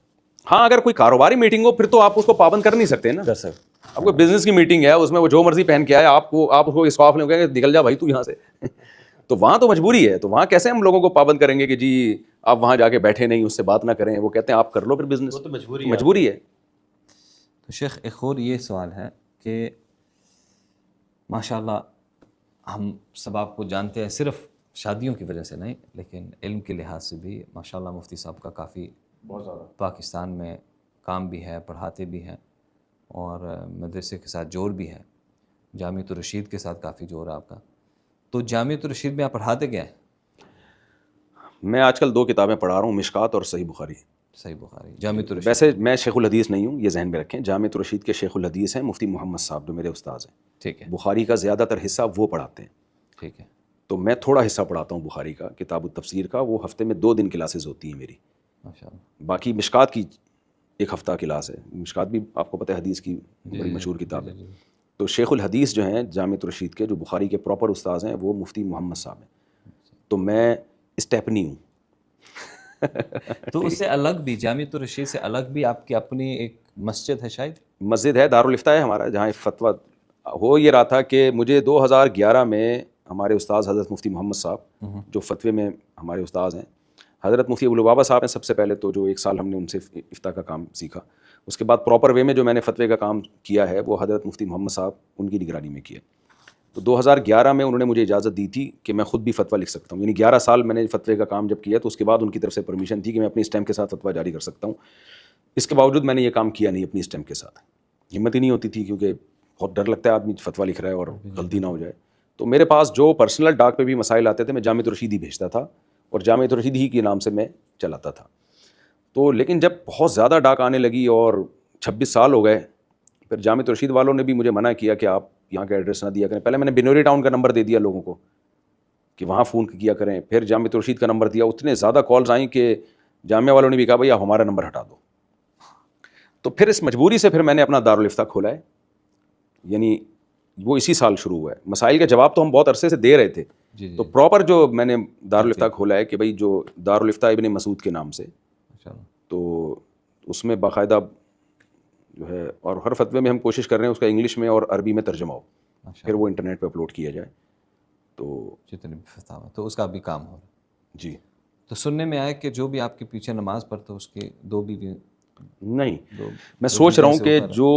ہاں اگر کوئی کاروباری میٹنگ ہو پھر تو آپ اس کو پابند کر نہیں سکتے نا. کر سکتے. اب کوئی بزنس کی میٹنگ ہے, اس میں وہ جو مرضی پہن کے آئے, آپ اس کو اسکارف لے کے نکل جا بھائی تو یہاں سے. تو وہاں تو مجبوری ہے, تو وہاں کیسے ہم لوگوں کو پابند کریں گے کہ جی آپ وہاں جا کے بیٹھے نہیں, اس سے بات نہ کریں. وہ کہتے ہیں آپ کر لو پھر بزنس, تو مجبوری ہے. تو شیخ ایک اور یہ سوال ہے کہ ماشاء اللہ ہم سب آپ کو جانتے ہیں, صرف شادیوں کی وجہ سے نہیں لیکن علم کے لحاظ سے بھی ماشاء اللہ مفتی صاحب کا کافی بہت زیادہ پاکستان میں کام بھی ہے, پڑھاتے بھی ہیں, اور مدرسے کے ساتھ جوڑ بھی ہے. جامعۃ الرشید کے ساتھ کافی جوڑ ہے آپ کا. تو جامعۃ الرشید میں آپ پڑھاتے کیا ہیں؟ میں آج کل 2 کتابیں پڑھا رہا ہوں, مشکات اور صحیح بخاری. صحیح بخاری جامع الرشید. ویسے میں شیخ الحدیث نہیں ہوں، یہ ذہن میں رکھیں. جامع الرشید کے شیخ الحدیث ہیں مفتی محمد صاحب جو میرے استاذ ہیں. ٹھیک ہے بخاری کا زیادہ تر حصہ وہ پڑھاتے ہیں. ٹھیک ہے. تو میں تھوڑا حصہ پڑھاتا ہوں بخاری کا، کتاب التفسیر کا. وہ ہفتے میں 2 دن کلاسز ہوتی ہیں میری. ماشاء اللہ. باقی مشکات کی 1 ہفتہ کلاس ہے. مشکات بھی آپ کو پتہ ہے حدیث کی بڑی مشہور کتاب ہے. تو شیخ الحدیث جو ہیں جامع الرشید کے، جو بخاری کے پراپر استاذ ہیں، وہ مفتی محمد صاحب ہیں. تو میں اسٹیپنی ہوں. تو اس سے الگ بھی جامع الرشید سے الگ بھی آپ کی اپنی ایک مسجد ہے شاید؟ مسجد ہے، دارالفتہ ہے ہمارا، جہاں فتویٰ ہو یہ رہا تھا کہ مجھے 2011 میں ہمارے استاذ حضرت مفتی محمد صاحب جو فتوے میں ہمارے استاذ ہیں، حضرت مفتی ابوالبابا صاحب ہیں سب سے پہلے. تو جو 1 سال ہم نے ان سے افتاء کا کام سیکھا. اس کے بعد پراپر وے میں جو میں نے فتوے کا کام کیا ہے وہ حضرت مفتی محمد صاحب ان کی نگرانی میں کیا. تو 2011 میں انہوں نے مجھے اجازت دی تھی کہ میں خود بھی فتویٰ لکھ سکتا ہوں. یعنی 11 سال میں نے فتوے کا کام جب کیا تو اس کے بعد ان کی طرف سے پرمیشن تھی کہ میں اپنی اسٹیمپ کے ساتھ فتویٰ جاری کر سکتا ہوں. اس کے باوجود میں نے یہ کام کیا نہیں اپنی اسٹیمپ کے ساتھ. ہمت ہی نہیں ہوتی تھی کیونکہ بہت ڈر لگتا ہے آدمی فتویٰ لکھ رہا ہے اور غلطی نہ ہو جائے. تو میرے پاس جو پرسنل ڈاک پہ بھی مسائل آتے تھے میں جامع الرشید ہی بھیجتا تھا اور جامع الرشید ہی کے نام سے میں چلاتا تھا. تو لیکن جب بہت زیادہ ڈاک آنے لگی اور 26 سال ہو گئے، پھر جامع الرشید والوں نے بھی مجھے منع کیا کہ آپ یہاں کا ایڈریس نہ دیا کریں. پہلے میں نے بنوری ٹاؤن کا نمبر دے دیا لوگوں کو کہ وہاں فون کیا کریں. پھر جامع الرشید کا نمبر دیا. اتنے زیادہ کالز آئیں کہ جامعہ والوں نے بھی کہا بھائی آپ ہمارا نمبر ہٹا دو. تو پھر اس مجبوری سے پھر میں نے اپنا دارالفتہ کھولا ہے. یعنی وہ اسی سال شروع ہوا ہے. مسائل کا جواب تو ہم بہت عرصے سے دے رہے تھے. تو پراپر جو میں نے دارالفتہ کھولا ہے کہ بھائی جو دارالفتہ ابن مسعود کے نام سے، تو اس میں باقاعدہ جو ہے اور ہر فتوے میں ہم کوشش کر رہے ہیں اس کا انگلش میں اور عربی میں ترجمہ ہو، پھر وہ انٹرنیٹ پہ اپلوڈ کیا جائے. تو جتنے بھی فتاوی تو اس کا بھی کام ہو رہا ہے. جی. تو سننے میں آیا کہ جو بھی آپ کے پیچھے نماز پڑھتا اس کے 2 بیوی نہیں، میں سوچ رہا ہوں کہ جو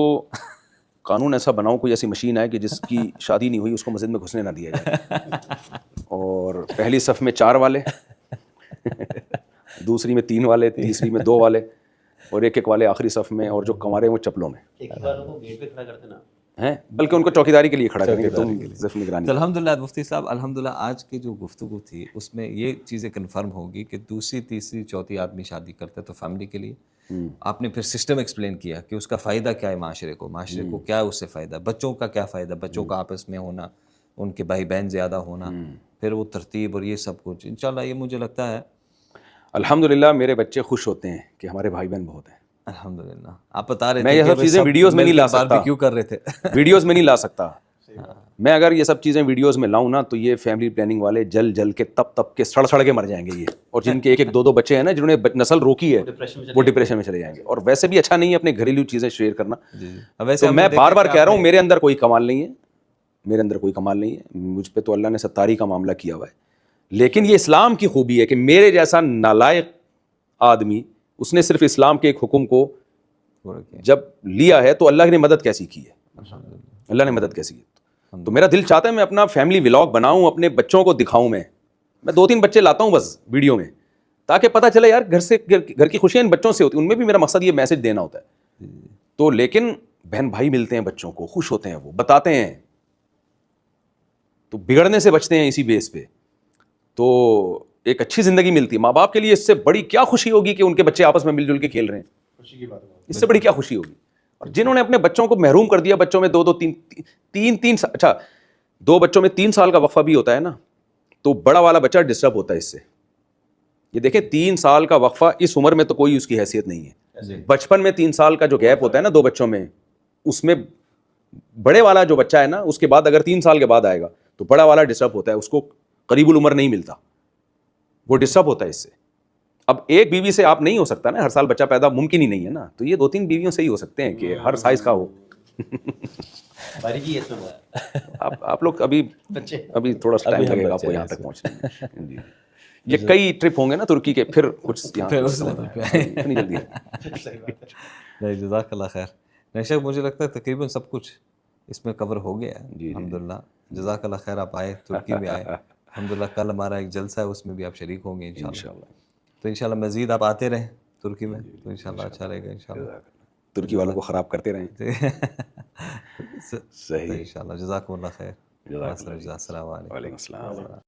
قانون ایسا بناؤں، کوئی ایسی مشین آئے کہ جس کی شادی نہیں ہوئی اس کو مسجد میں گھسنے نہ دیا جائے. اور پہلی صف میں 4 والے، دوسری میں 3 والے، تیسری میں 2 والے اور 1 والے آخری صف میں، اور جو کنوارے ہیں وہ چپلوں میں ہیں. بلکہ ان کو چوکیداری کے لیے کھڑا کریں گے تم صرف نگرانی. الحمدللہ مفتی صاحب، الحمدللہ آج کی جو گفتگو تھی اس میں یہ چیزیں کنفرم ہوگی کہ دوسری تیسری چوتھی آدمی شادی کرتا ہے تو فیملی کے لیے آپ نے پھر سسٹم ایکسپلین کیا کہ اس کا فائدہ کیا ہے معاشرے کو کیا ہے اس سے فائدہ، بچوں کا کیا فائدہ، بچوں کا آپس میں ہونا، ان کے بھائی بہن زیادہ ہونا، پھر وہ ترتیب اور یہ سب کچھ. انشاءاللہ یہ مجھے لگتا ہے الحمدللہ میرے بچے خوش ہوتے ہیں کہ ہمارے بھائی بہن بہت ہیں. الحمدللہ. آپ بتا رہے میں تھے یہ سب چیزیں ویڈیوز میں نہیں لا سکتا، کیوں کر رہے تھے ویڈیوز میں نہیں لا سکتا. میں اگر یہ سب چیزیں ویڈیوز میں لاؤں نا تو یہ فیملی پلاننگ والے جل کے تپ کے سڑ کے مر جائیں گے یہ. اور جن کے 1 2 بچے ہیں نا جنہوں نے نسل روکی ہے وہ ڈپریشن میں چلے جائیں گے. اور ویسے بھی اچھا نہیں ہے اپنے گھریلو چیزیں شیئر کرنا. تو میں بار بار کہہ رہا ہوں میرے اندر کوئی کمال نہیں ہے، میرے اندر کوئی کمال نہیں ہے. مجھ پہ تو اللہ نے ستاری کا معاملہ کیا ہوا ہے. لیکن یہ اسلام کی خوبی ہے کہ میرے جیسا نالائق آدمی اس نے صرف اسلام کے ایک حکم کو جب لیا ہے تو اللہ نے مدد کیسی کی ہے، اللہ نے مدد کیسی کی. تو میرا دل چاہتا ہے میں اپنا فیملی ولاگ بناؤں، اپنے بچوں کو دکھاؤں. میں 2-3 بچے لاتا ہوں بس ویڈیو میں تاکہ پتہ چلے یار گھر کی خوشیاں ان بچوں سے ہوتی ہیں. ان میں بھی میرا مقصد یہ میسج دینا ہوتا ہے. تو لیکن بہن بھائی ملتے ہیں بچوں کو، خوش ہوتے ہیں، وہ بتاتے ہیں تو بگڑنے سے بچتے ہیں اسی بیس پہ. تو ایک اچھی زندگی ملتی ہے. ماں باپ کے لیے اس سے بڑی کیا خوشی ہوگی کہ ان کے بچے آپس میں مل جل کے کھیل رہے ہیں. خوشی کی بات ہے. اس سے بڑی کیا خوشی ہوگی. اور جنہوں نے اپنے بچوں کو محروم کر دیا، بچوں میں 2-3 اچھا 2 بچوں میں 3 سال کا وقفہ بھی ہوتا ہے نا، تو بڑا والا بچہ ڈسٹرب ہوتا ہے اس سے. یہ دیکھیں 3 سال کا وقفہ اس عمر میں تو کوئی اس کی حیثیت نہیں ہے. بچپن میں 3 سال کا جو گیپ ہوتا ہے نا 2 بچوں میں، اس میں بڑے والا جو بچہ ہے نا اس کے بعد اگر 3 سال کے بعد آئے گا تو بڑا والا ڈسٹرب ہوتا ہے، اس کو قریب العمر نہیں ملتا، وہ ڈسٹرب ہوتا ہے اس سے. اب ایک بیوی سے آپ نہیں ہو سکتا نا، ہر سال بچہ پیدا ممکن ہی نہیں ہے نا. تو یہ 2-3 بیویوں سے ہی ہو سکتے ہیں کہ ہر سائز کا ہو. آپ لوگ ابھی تھوڑا سا ٹائم لگے گا آپ کو یہاں تک پہنچنے میں. جی یہ کئی ٹرپ ہوں گے نا ترکی کے، پھر کچھ اتنی جلدی نہیں. جزاک اللہ خیر. نیشا مجھے لگتا ہے تقریباً سب کچھ اس میں کور ہو گیا ہے الحمدللہ. جزاک اللہ خیر. آپ آئے، ترکی میں آئے الحمدللہ. کل ہمارا ایک جلسہ ہے اس میں بھی آپ شریک ہوں گے انشاءاللہ. تو انشاءاللہ مزید آپ آتے رہیں ترکی میں تو انشاءاللہ اچھا رہے گا انشاءاللہ. ترکی والوں کو خراب کرتے رہیں. صحیح انشاءاللہ. جزاکم اللہ خیر. السلام علیکم. وعلیکم السلام.